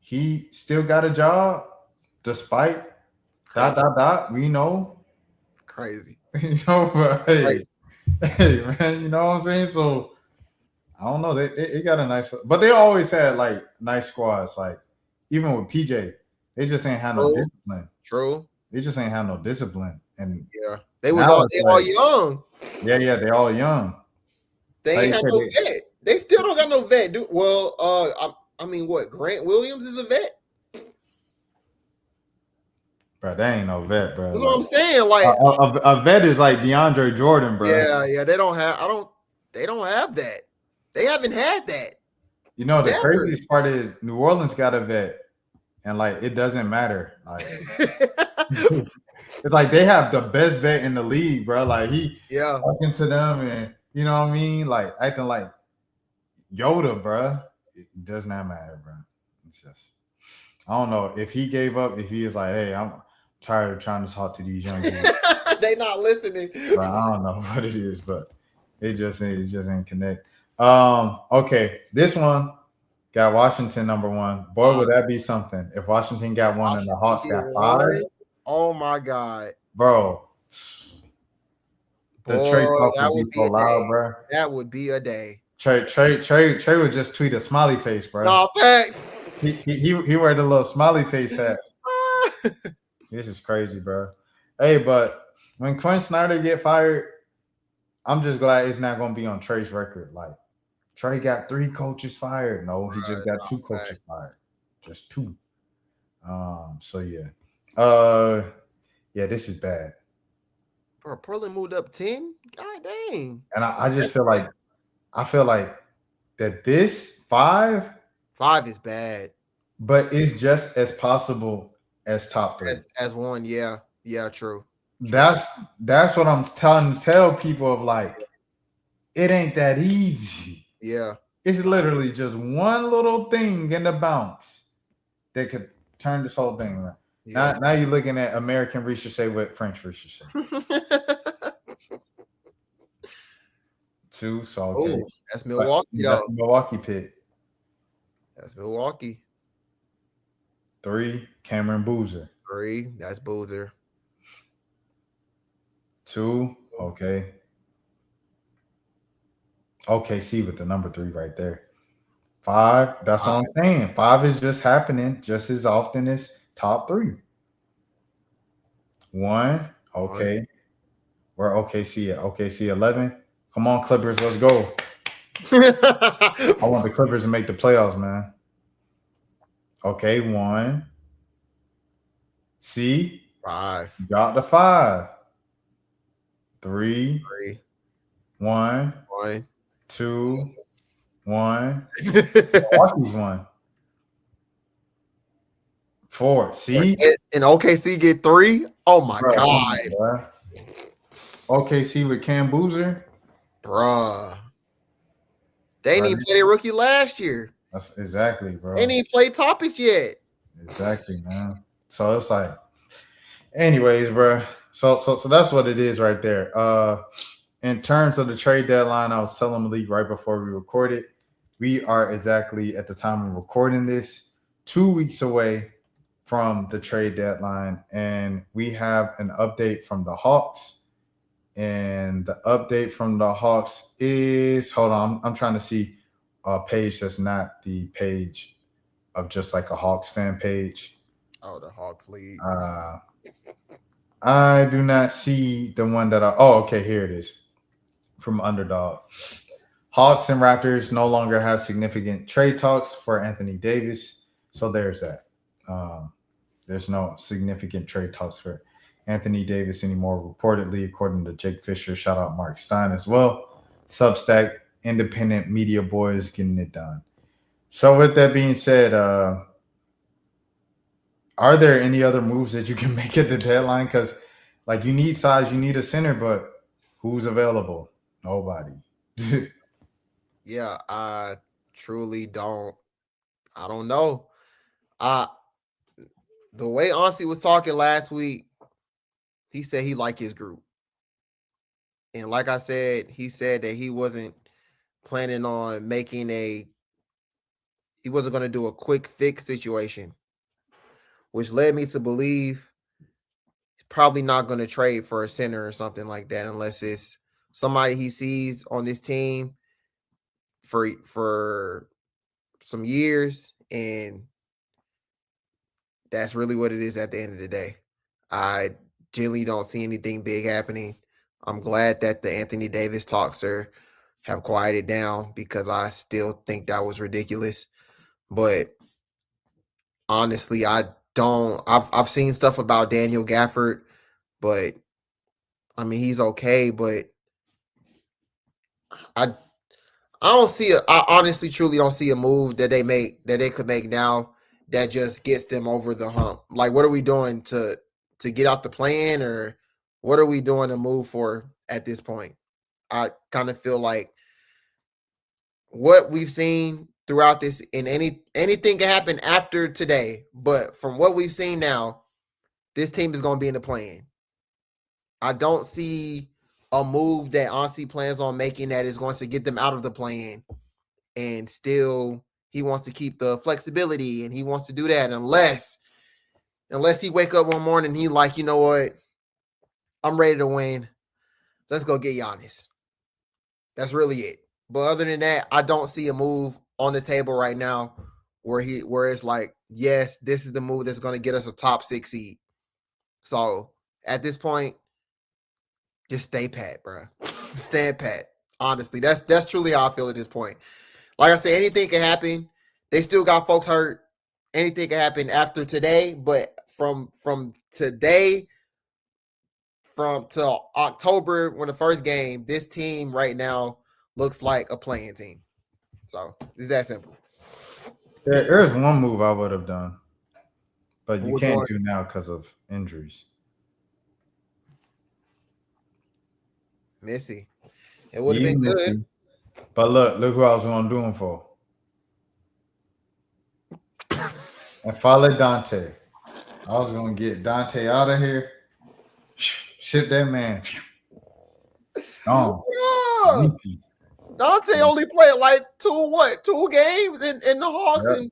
he still got a job despite Crazy. We know. Crazy. You know, but Crazy. hey, man, you know what I'm saying? So I don't know. They got a nice, but they always had like nice squads. Like even with PJ, they just ain't had no discipline. True. They just ain't had no discipline. And yeah, they all young. Yeah, they all young. They ain't had no vet. They still don't got no vet, dude. Well, I mean, what? Grant Williams is a vet. Bro, that ain't no vet, bro. That's what I'm saying. Like a vet is like DeAndre Jordan, bro. Yeah. They don't have that. They haven't had that. You know, the craziest part is New Orleans got a vet, and like it doesn't matter. Like it's like they have the best vet in the league, bro. Like he talking to them and you know what I mean? Like acting like Yoda, bro. It does not matter, bro. It's just I don't know if he gave up, if he was like, hey, I'm tired of trying to talk to these young people. They not listening. But I don't know what it is, but it just ain't connect. Okay, this one got Washington number 1. Boy, would that be something if Washington got 1 and the Hawks got 5? Oh my god, bro! The trade talk that would be so loud, bro. That would be a day. Trey would just tweet a smiley face, bro. No facts. He wear the little smiley face hat. This is crazy, bro. Hey, but when Quinn Snyder get fired, I'm just glad it's not going to be on Trey's record. Like Trey got 3 coaches fired. No, he just got 2 coaches fired. Just 2. So yeah. Yeah, this is bad. Bro, Portland moved up 10. God dang. And I just feel like that this 5 is bad. But it's just as possible as top 3. As 1, yeah. Yeah, true. That's what I'm tell people of like, it ain't that easy. Yeah. It's literally just one little thing in the bounce that could turn this whole thing around. Yeah. Now you're looking at American Ricochet with French Ricochet. 2, so okay. That's Milwaukee, though. That's Milwaukee pick. That's Milwaukee. 3, Cameron Boozer. 3, that's Boozer. 2, okay. OKC with the number 3 right there. 5, that's what I'm saying. 5 is just happening just as often as top 3. 1, okay. Where OKC at? OKC 11. Come on, Clippers, let's go. I want the Clippers to make the playoffs, man. Okay, 1. C. 5. Got the 5. 3. 1. 2. 1. Milwaukee's 1. 4. See? And OKC get 3? Oh my god. Bro. OKC with Cam Boozer. Bruh. They didn't even play their rookie last year. That's exactly, bro. They didn't even play topics yet. Exactly, man. So it's like, anyways, bro. So that's what it is right there. In terms of the trade deadline, I was telling Malik right before we recorded, we are exactly at the time of recording this 2 weeks away from the trade deadline, and we have an update from the Hawks. And the update from the Hawks is, hold on, I'm trying to see a page that's not the page of just like a Hawks fan page. Oh, the Hawks league. I do not see the one that okay, here it is. From Underdog. Hawks and Raptors no longer have significant trade talks for Anthony Davis. So there's that. there's no significant trade talks for Anthony Davis anymore. Reportedly, according to Jake Fisher, shout out Mark Stein as well. Substack, independent media boys getting it done. So with that being said, are there any other moves that you can make at the deadline? Because like you need size, you need a center, but who's available? Nobody. Yeah, I truly don't. I don't know. The way Ansi was talking last week, he said he liked his group. And like I said, he said that he wasn't planning on he wasn't going to do a quick fix situation, which led me to believe he's probably not going to trade for a center or something like that unless it's somebody he sees on this team for some years, and that's really what it is at the end of the day. I generally don't see anything big happening. I'm glad that the Anthony Davis talks have quieted down because I still think that was ridiculous. But honestly, I've seen stuff about Daniel Gafford, but I mean he's okay, but I I honestly truly don't see a move that they could make now that just gets them over the hump. Like, what are we doing to get out the plan, or what are we doing to move for at this point? I kind of feel like what we've seen throughout this, and anything can happen after today, but from what we've seen now, this team is going to be in the plan. I don't see a move that Ansi plans on making that is going to get them out of the plan, and still he wants to keep the flexibility and he wants to do that unless he wake up one morning and he like, you know what, I'm ready to win. Let's go get Giannis. That's really it. But other than that, I don't see a move on the table right now where it's like, yes, this is the move that's going to get us a top 6 seed. So at this point, just stay pat, bro. Stand pat. Honestly, that's truly how I feel at this point. Like I said, anything can happen. They still got folks hurt. Anything can happen after today, but from today till October, when the first game, this team right now looks like a playing team. So it's that simple. There's one move I would have done, but you Which can't one? do now because of injuries. Missy. It would have been good. Missy. But look who I was going to do him for. And follow Dante. I was going to get Dante out of here. Ship that man. Yeah. Dante only played like 2 games in the Hawks, yep. and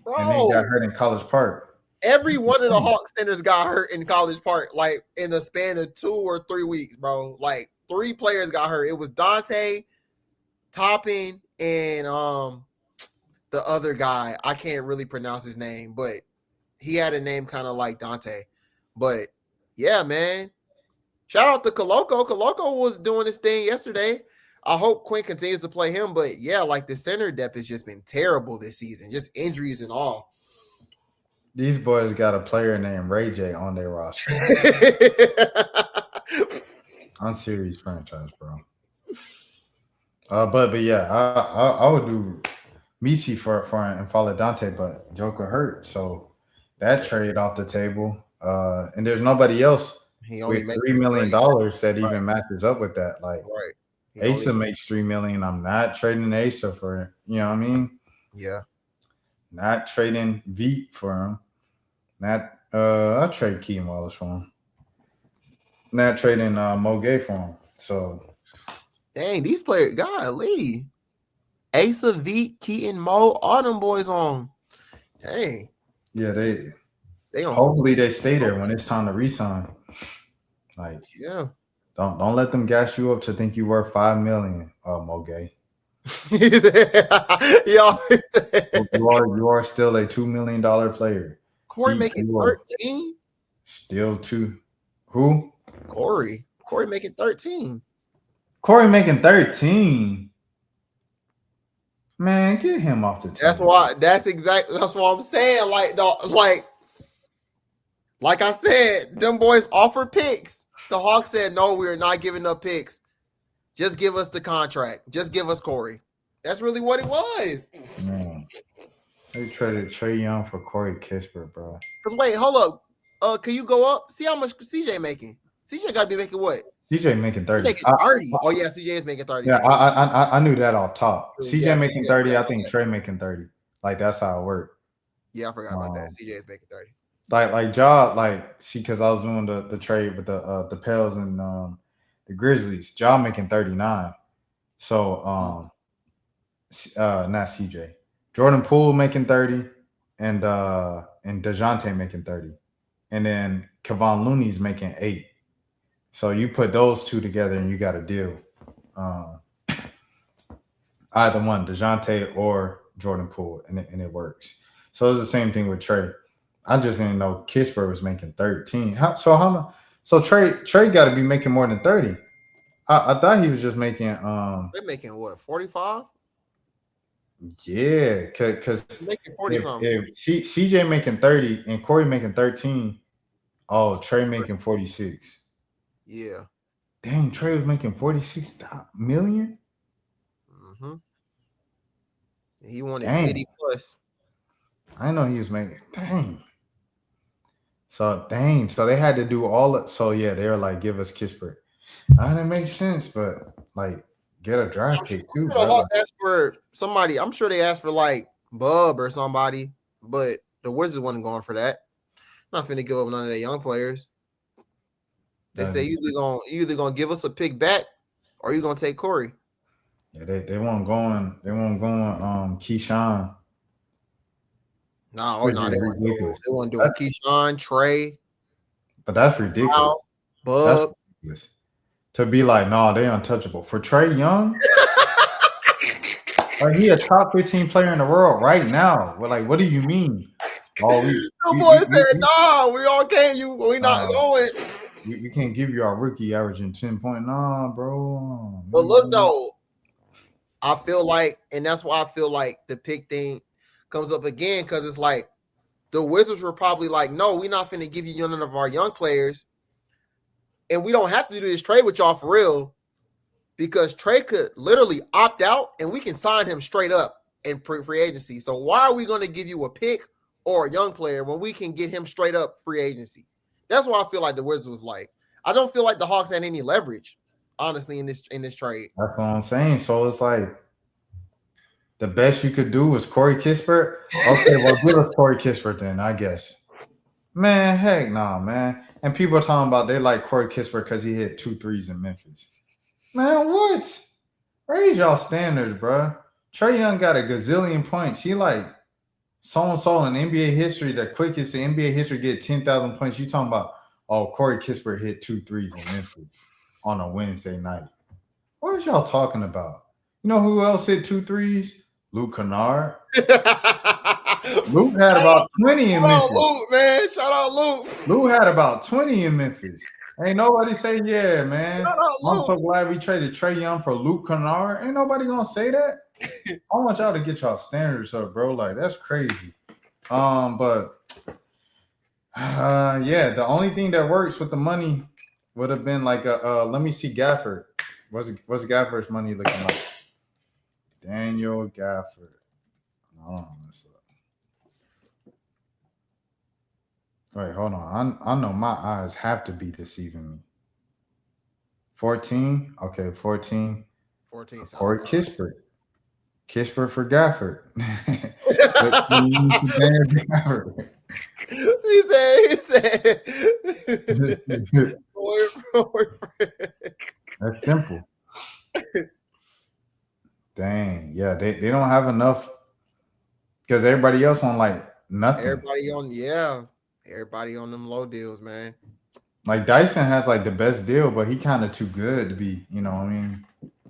bro, and then got hurt in College Park. Every one of the Hawks centers got hurt in College Park, like in a span of 2 or 3 weeks, bro. Like 3 players got hurt. It was Dante, Toppin, and the other guy. I can't really pronounce his name, but he had a name kind of like Dante. But yeah, man. Shout out to Koloko. Koloko was doing his thing yesterday. I hope Quinn continues to play him, but yeah, like the center depth has just been terrible this season, just injuries and all. These boys got a player named Ray J on their roster. Unserious franchise, bro. But yeah, I would do Misi for and follow Dante, but Joker hurt, so that trade off the table. And there's nobody else with $3 million that even matches up with that. Like, Asa makes $3 million. I'm not trading Asa for, you know what I mean? Yeah. Not trading Veet for him. I'll trade Keaton Wallace for him. Not trading Mo Gay for him. So dang, these players, golly. Asa, Veet, Keaton, Mo, all them boys on. Dang. Yeah, they hopefully they stay there when it's time to re-sign. Like, yeah. Don't let them gas you up to think you worth $5 million, Mo Gay. You are still a $2 million player. Corey making 13? Still 2. Who? Corey making 13. Corey making 13. Man, get him off the team. That's why. That's what I'm saying. Like I said, them boys offered picks. The Hawks said, no, we're not giving up picks. Just give us the contract. Just give us Corey. That's really what it was. Man. They traded Trae Young for Corey Kispert, bro. Because wait, hold up. Can you go up? See how much CJ making? CJ got to be making what? CJ making 30. Making 30. Oh yeah, CJ is making 30. Yeah, I knew that off top. CJ Yeah, making 30. I think Trae making 30. Like that's how it worked. Yeah, I forgot about that. CJ is making 30. Like Ja, because I was doing the trade with the Pels and the Grizzlies. Ja making 39. So not CJ. Jordan Poole making 30 and DeJounte making 30. And then Kevon Looney's making 8. So you put those two together and you got a deal. Either one, DeJounte or Jordan Poole, and it works. So it's the same thing with Trae. I just didn't know Kispert was making 13. So Trae got to be making more than 30. I thought he was just making They're making what, 45? Yeah, because making 40 something. If CJ making 30 and Corey making 13, Trae making 46. Yeah. Dang, Trae was making 46 million. Mm-hmm. He wanted 50 plus. I know he was making So they had to do all it. So yeah, they were like, give us Kispert. That makes sense, but like get a draft pick too. The Hawks asked for somebody. I'm sure they asked for like Bub or somebody, but the Wizards wasn't going for that. Not finna give up none of their young players. They say you either gonna give us a pick back or you gonna take Corey. Yeah, they won't going Keyshawn. No, they want to do Keyshawn, Trae. But that's ridiculous. Bub. That's ridiculous. To be like, no, they untouchable. For Trae Young, like he a top 15 player in the world right now. We're like, what do you mean? The boy said, no, we all can't. We not going. We can't give you our rookie averaging 10 point. Nah, bro. But look though, I feel like, and that's why I feel like the pick thing comes up again, because it's like the Wizards were probably like, no, we're not finna give you none of our young players, and we don't have to do this trade with y'all for real, because Trae could literally opt out and we can sign him straight up in free agency. So why are we going to give you a pick or a young player when we can get him straight up free agency? That's why I feel like the Wizards was like, I don't feel like the Hawks had any leverage, honestly, in this trade. That's what I'm saying. So it's like the best you could do was Corey Kispert. Okay, well, give us Corey Kispert then, I guess. Man, heck nah, man. And people are talking about they like Corey Kispert because he hit 2 threes in Memphis. Man, what? Raise y'all standards, bro. Trae Young got a gazillion points. He like so-and-so in NBA history, the quickest in NBA history get 10,000 points. You talking about, Corey Kispert hit 2 threes in Memphis on a Wednesday night. What is y'all talking about? You know who else hit 2 threes? Luke Kennard. Luke had about 20 in Memphis. Luke, man. Shout out Luke. Luke had about 20 in Memphis. Ain't nobody say, yeah, man. I'm so glad we traded Trae Young for Luke Kennard. Ain't nobody gonna say that. I want y'all to get y'all standards up, bro. Like, that's crazy. Yeah, the only thing that works with the money would have been like let me see Gafford. What's Gafford's money looking like? Daniel Gafford. Wait, hold on. I know my eyes have to be deceiving me. 14? Okay, 14. 14. Corey Kispert. Kispert for Gafford. He said. That's simple. Dang. Yeah, they don't have enough because everybody else on like nothing. Everybody on them low deals, man. Like Dyson has like the best deal, but he kind of too good to be, you know what I mean,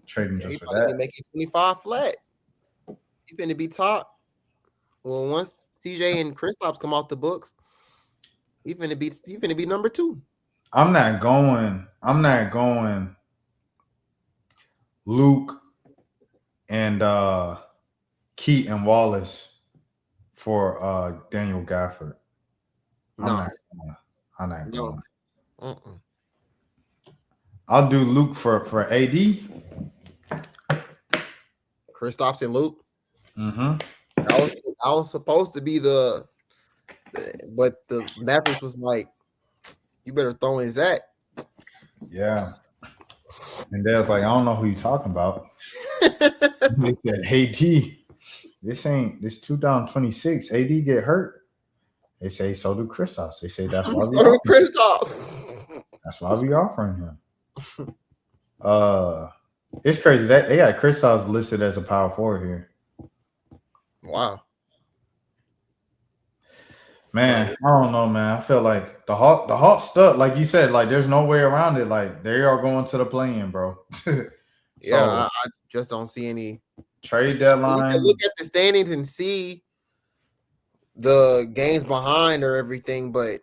trading just for that. Making 25 flat. He finna be top. Well, once CJ and Kristaps come off the books, he finna be number 2. I'm not going Luke and Keaton Wallace for Daniel Gafford. I'm not going. I'll do Luke for AD. Kristaps and Luke. Mm-hmm. I was supposed to be but the Mavericks was like, you better throw in Zach. Yeah. And Dad's like, I don't know who you're talking about. They said, AD, this 2026. AD get hurt. They say so do Kristaps. They say that's why that's why we offering him. It's crazy that they got Kristaps listed as a power forward here. Wow. Man, I don't know, man. I feel like the Hawks stuck. Like you said, like there's no way around it. Like they are going to the play-in, bro. I just don't see any trade deadline. You can look at the standings and see the games behind or everything, but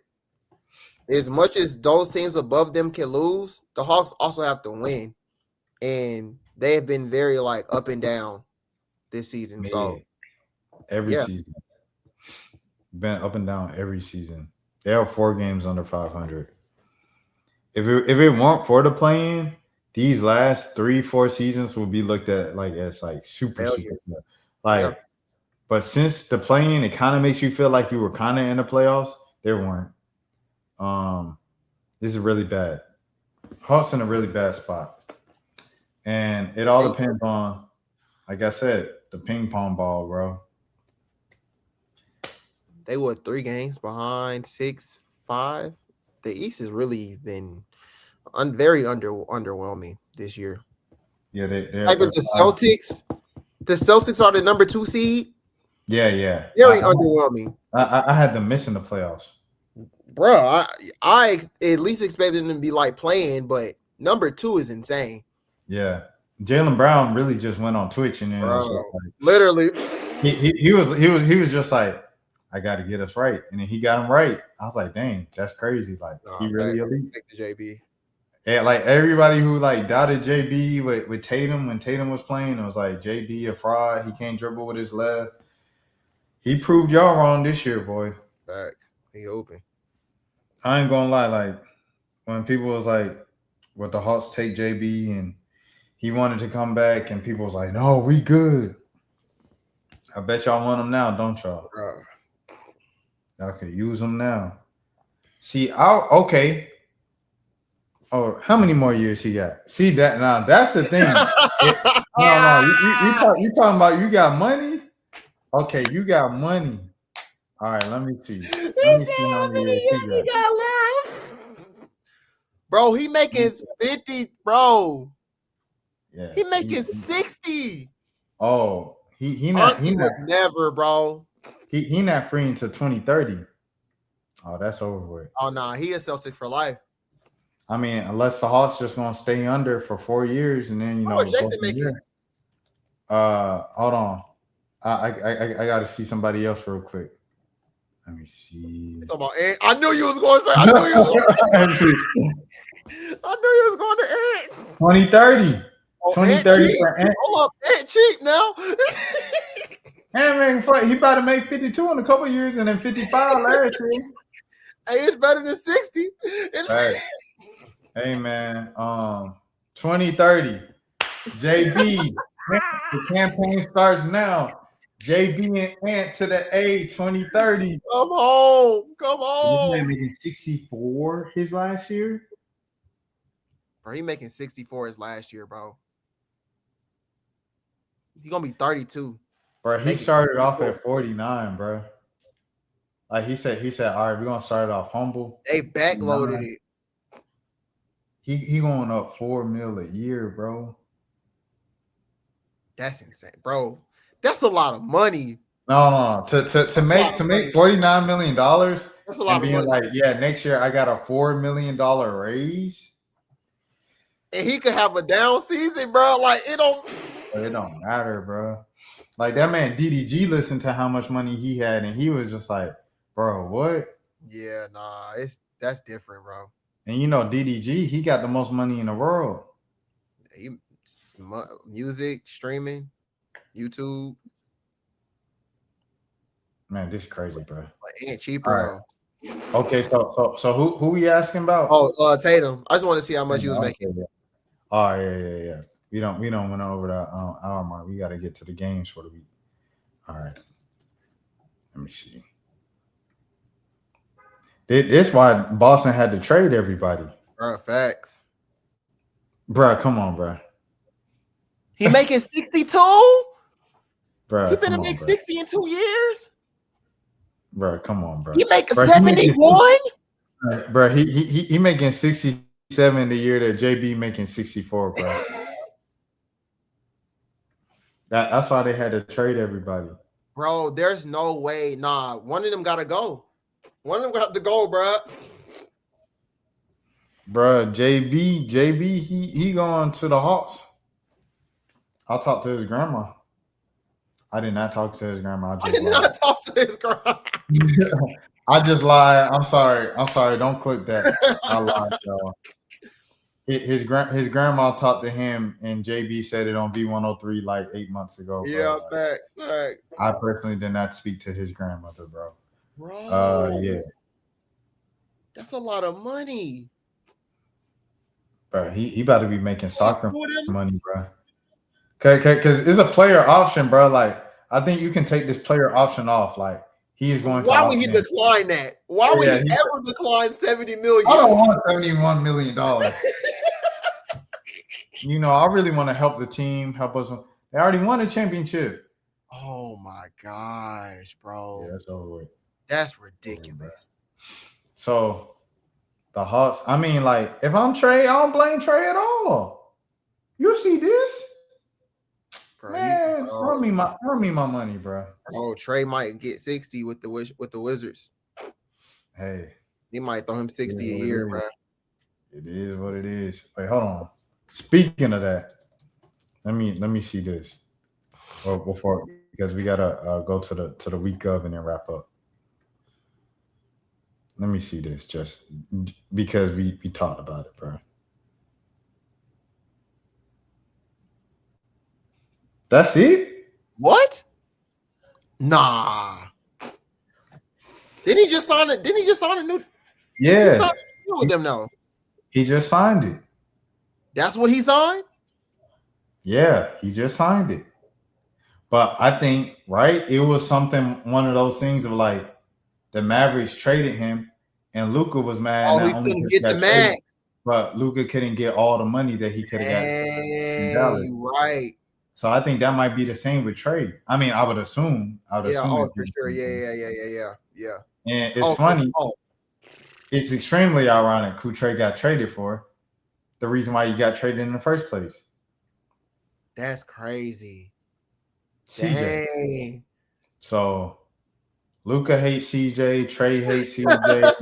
as much as those teams above them can lose, the Hawks also have to win. And they have been very like up and down this season. Man, so every season. Been up and down every season. They are 4 games under 500. If it weren't for the play-in, these last 3-4 seasons will be looked at like as like super good. Like, but since the play-in, it kind of makes you feel like you were kind of in the playoffs. They weren't. This is really bad. Hawks in a really bad spot, and it all depends on, like I said, the ping pong ball, bro. They were 3 games behind, 6-5. The East has really been very underwhelming this year. Yeah, they're like the Celtics. The Celtics are the number 2 seed. Yeah. Very underwhelming. I had them missing the playoffs. Bro, I at least expected them to be like playing, but number 2 is insane. Yeah. Jaylen Brown really just went on Twitch and then literally he was just like, I got to get us right, and then he got him right. I was like, dang, that's crazy. Like he really elite. The JB. And like everybody who like doubted JB with Tatum when Tatum was playing, it was like JB a fraud. He can't dribble with his left. He proved y'all wrong this year, boy. Facts. He open. I ain't gonna lie. Like when people was like, "What the Hawks take JB?" and he wanted to come back, and people was like, "No, we good." I bet y'all want him now, don't y'all? Y'all could use him now. See, okay. Oh, how many more years he got? See that now? That's the thing. You talking about you got money? Okay, you got money. All right, let me see. Let me see how many years he got left. Bro, he making 50, bro. Yeah, he making 60. Oh, he not never, bro. He not free until 2030. Oh, that's over with. Oh nah, he is Celtic for life. I mean, unless the Hawks just gonna stay under for 4 years and then Jason making? Hold on. I gotta see somebody else real quick. Let me see. It's about Ant. I knew you was going straight. I knew you was going to Ant. 2030. 2030 for Ant. Hold up, Ant cheap now. Ant man, he about to make 52 in a couple years and then 55 last year. Hey, it's better than 60. Right. Hey man, 2030. JB. The campaign starts now. JB and Ant to the A 2030. Come on. This man making 64 his last year. Bro, he making 64 his last year, bro. He gonna be 32. Bro, he started off at 49, bro. Like he said, all right, we're gonna start it off humble. They backloaded it. He going up $4 million a year, bro. That's insane, bro. That's a lot of money. No. To make $49 million. That's a lot of money. Like, yeah, next year I got a $4 million raise. And he could have a down season, bro. Like it don't matter, bro. Like that man DDG listened to how much money he had, and he was just like, bro, what? Yeah, nah, that's different, bro. And DDG, he got the most money in the world. Music, streaming, YouTube. Man, this is crazy, bro. And cheaper though. Okay, so who we asking about? Oh, Tatum. I just want to see how much he was making. Okay, yeah. Oh yeah. We don't went over that hour mark. We got to get to the games for the week. All right. Let me see. This why Boston had to trade everybody. Bro, facts. Bruh, come on, bruh. He making 62? Bruh, He finna make 60 in 2 years? Bruh, come on, bruh. He making 71? Bruh, he making 67 the year that JB making 64, bro. That's why they had to trade everybody. Bro, there's no way. Nah, one of them gotta go. One of them got to go, bro. Bruh, JB, he going to the Hawks. I'll talk to his grandma. I did not talk to his grandma. I did not talk to his grandma. I just lied. I'm sorry. Don't click that. I lied, y'all. His grandma talked to him, and JB said it on V103 like 8 months ago. Bro. Yeah, facts. I personally did not speak to his grandmother, bro. Yeah. That's a lot of money. Bro, he about to be making soccer money, bro. Because it's a player option, bro. Like, I think you can take this player option off. Like, he is going to. Why would he decline that? Why would he ever decline $70 million? I don't want $71 million. You know, I really want to help the team, help us. They already won a championship. Oh my gosh, bro. Yeah, that's over with. That's ridiculous. So the Hawks, I mean, like, if I'm Trey, I don't blame Trey at all. You see this? Bro, man, throw me my money, bro. Oh, Trey might get 60 with the Wizards. Hey. He might throw him 60 a year, bro. It is what it is. Wait, hold on. Speaking of that, let me see this. Well, before, because we gotta go to the week of and then wrap up. Let me see this just because we talked about it, bro. That's it? What? Nah. Didn't he just sign a new? Yeah. He signed a deal with them now. He just signed it. That's what he signed? Yeah, he just signed it. But I think, right, it was one of those things of like the Mavericks traded him and Luka was mad. Oh, he couldn't get the max. But Luka couldn't get all the money that he could have got. Hey, right. So I think that might be the same with Trey. I mean, I would assume. For sure. Yeah. And it's funny. It's extremely ironic who Trey got traded for. The reason why you got traded in the first place. That's crazy. CJ. Dang. So Luka hates CJ. Trey hates CJ.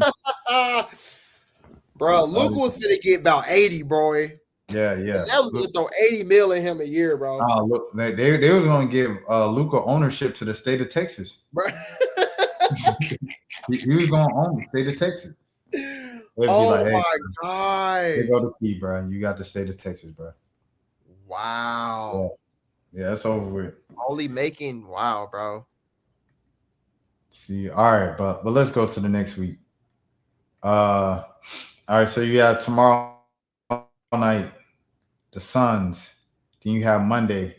Bro, Luka was gonna get about 80, boy. Yeah. That was gonna throw 80 mil in him a year, bro. Look, they was gonna give Luka ownership to the state of Texas. Bro. he was gonna own the state of Texas. Oh my god! They go to P, bro. You got the state of Texas, bro. Wow. Yeah, that's over with. Only making bro. See, all right, but let's go to the next week. All right, so you have tomorrow night, the Suns. Then you have Monday,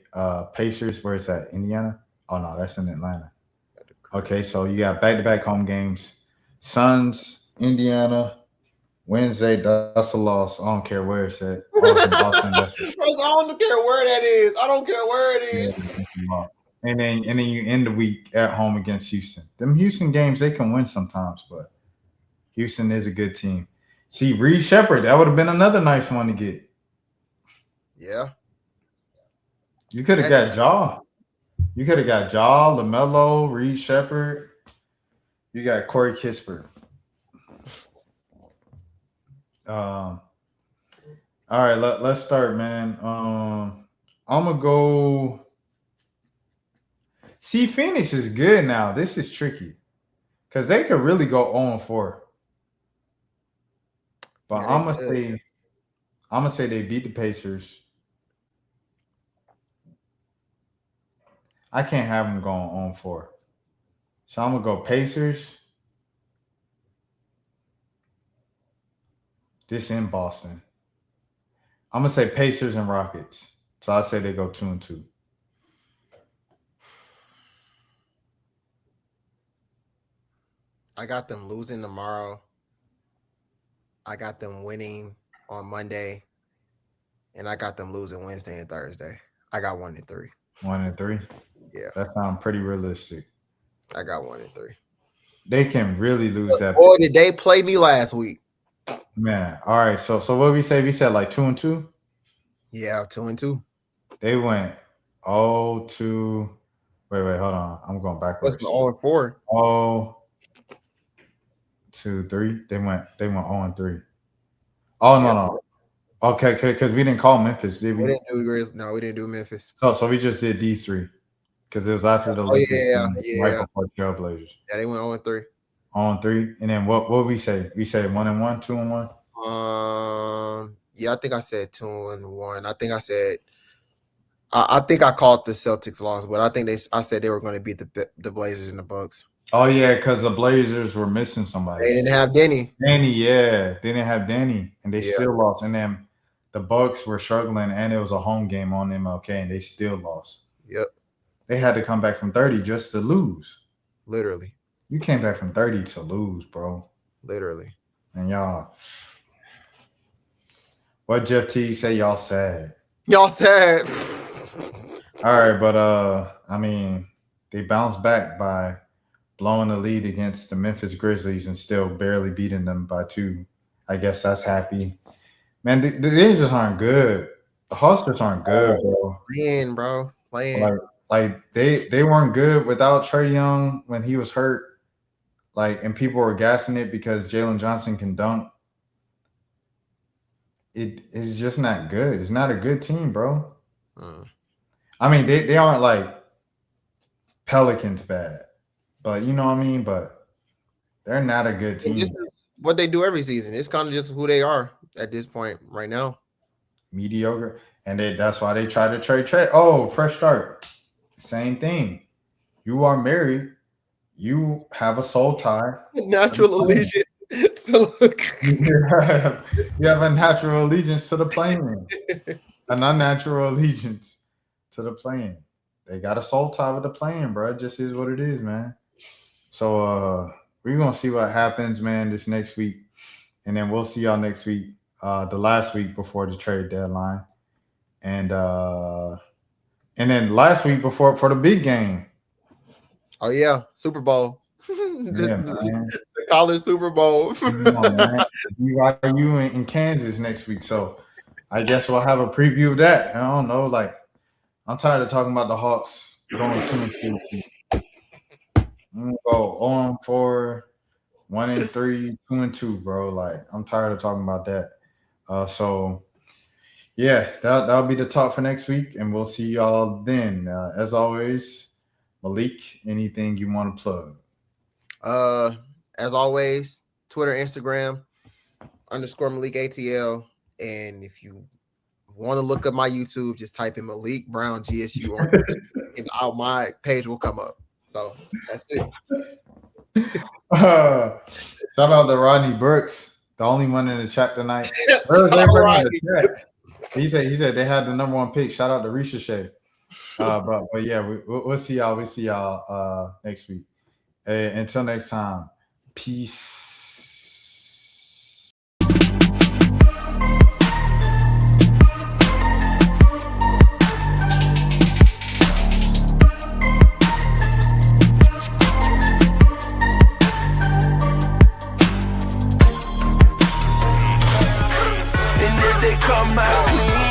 Pacers. Where is that? Indiana? Oh no, that's in Atlanta. Okay, so you got back-to-back home games. Suns, Indiana. Wednesday, that's a loss. I don't care where it's at. Austin, that's for sure. I don't care where that is. I don't care where it is. And then you end the week at home against Houston. Them Houston games, they can win sometimes, but Houston is a good team. See, Reed Shepherd, that would have been another nice one to get. Yeah. You could have got Jaw. You could have got Jaw, LaMelo, Reed Shepherd. You got Corey Kispert. All right, let's start, man. I'm gonna go. See, Phoenix is good now. This is tricky because they could really go 0-4. But Yeah, I'm gonna say they beat the Pacers. I can't have them going 0-4. So I'm gonna go Pacers. This in Boston. I'm gonna say Pacers and Rockets. So I'd say they go 2-2. I got them losing tomorrow. I got them winning on Monday. And I got them losing Wednesday and Thursday. I got 1-3. 1-3. Yeah. That sounds pretty realistic. I got 1-3. They can really lose that. Boy, did they play me last week? Man. All right. So what we say? We said like 2-2. Yeah, 2-2. They went 0-2. Wait, hold on. I'm going backwards. 0-4. 0-2-3. They went 0-3. Oh no. Okay, because we didn't call Memphis, did we? We didn't do Grizz. No, we didn't do Memphis. So we just did these three because it was after the Lakers right before Trailblazers. Yeah, they went 0-3. 0-3, and then what we say? We say 1-1, 2-1. Yeah, I think I said 2-1. I think I said. I think I called the Celtics loss, but I think I said they were going to beat the Blazers and the Bucks. Oh yeah, because the Blazers were missing somebody. They didn't have Denny. They didn't have Denny, and they still lost. And then the Bucks were struggling, and it was a home game on MLK, and they still lost. Yep. They had to come back from 30 just to lose. Literally. You came back from 30 to lose, bro. Literally. And y'all, what Jeff T say? Y'all sad. Y'all sad. All right, but I mean, they bounced back by blowing the lead against the Memphis Grizzlies and still barely beating them by 2. I guess that's happy. Man, they just aren't good. The Hawks just aren't good, bro. Playing. Like they weren't good without Trae Young when he was hurt. Like, and people were gassing it because Jalen Johnson can dunk. It is just not good. It's not a good team, bro. I mean, they aren't like Pelicans bad, but you know what I mean? But they're not a good team. This is what they do every season. It's kind of just who they are at this point right now. Mediocre. And that's why they try to trade. Oh, fresh start. Same thing. You are married. You have a soul tie. Natural allegiance. You have a natural allegiance to the plane. An unnatural allegiance to the plane. They got a soul tie with the plane, bro. It just is what it is, man. So we're gonna see what happens, man, this next week. And then we'll see y'all next week, the last week before the trade deadline. And then last week before for the big game. Oh yeah, Super Bowl. The college Super Bowl. Come on, man. You in Kansas next week, so I guess we'll have a preview of that. I don't know, like I'm tired of talking about the Hawks going 2-2. I'm gonna go 0-4, 1-3, 2-2, bro. Like I'm tired of talking about that. So yeah, that'll be the talk for next week, and we'll see y'all then. As always, Malik, anything you want to plug? As always, Twitter, Instagram, _Malik ATL. And if you want to look up my YouTube, just type in Malik Brown GSU on YouTube, and my page will come up. So that's it. Shout out to Rodney Burks, the only one in the chat tonight. He said they had the number 1 pick. Shout out to Risha Shea. But yeah, we'll see y'all. We'll see y'all next week. Until next time, peace. And if they come out clean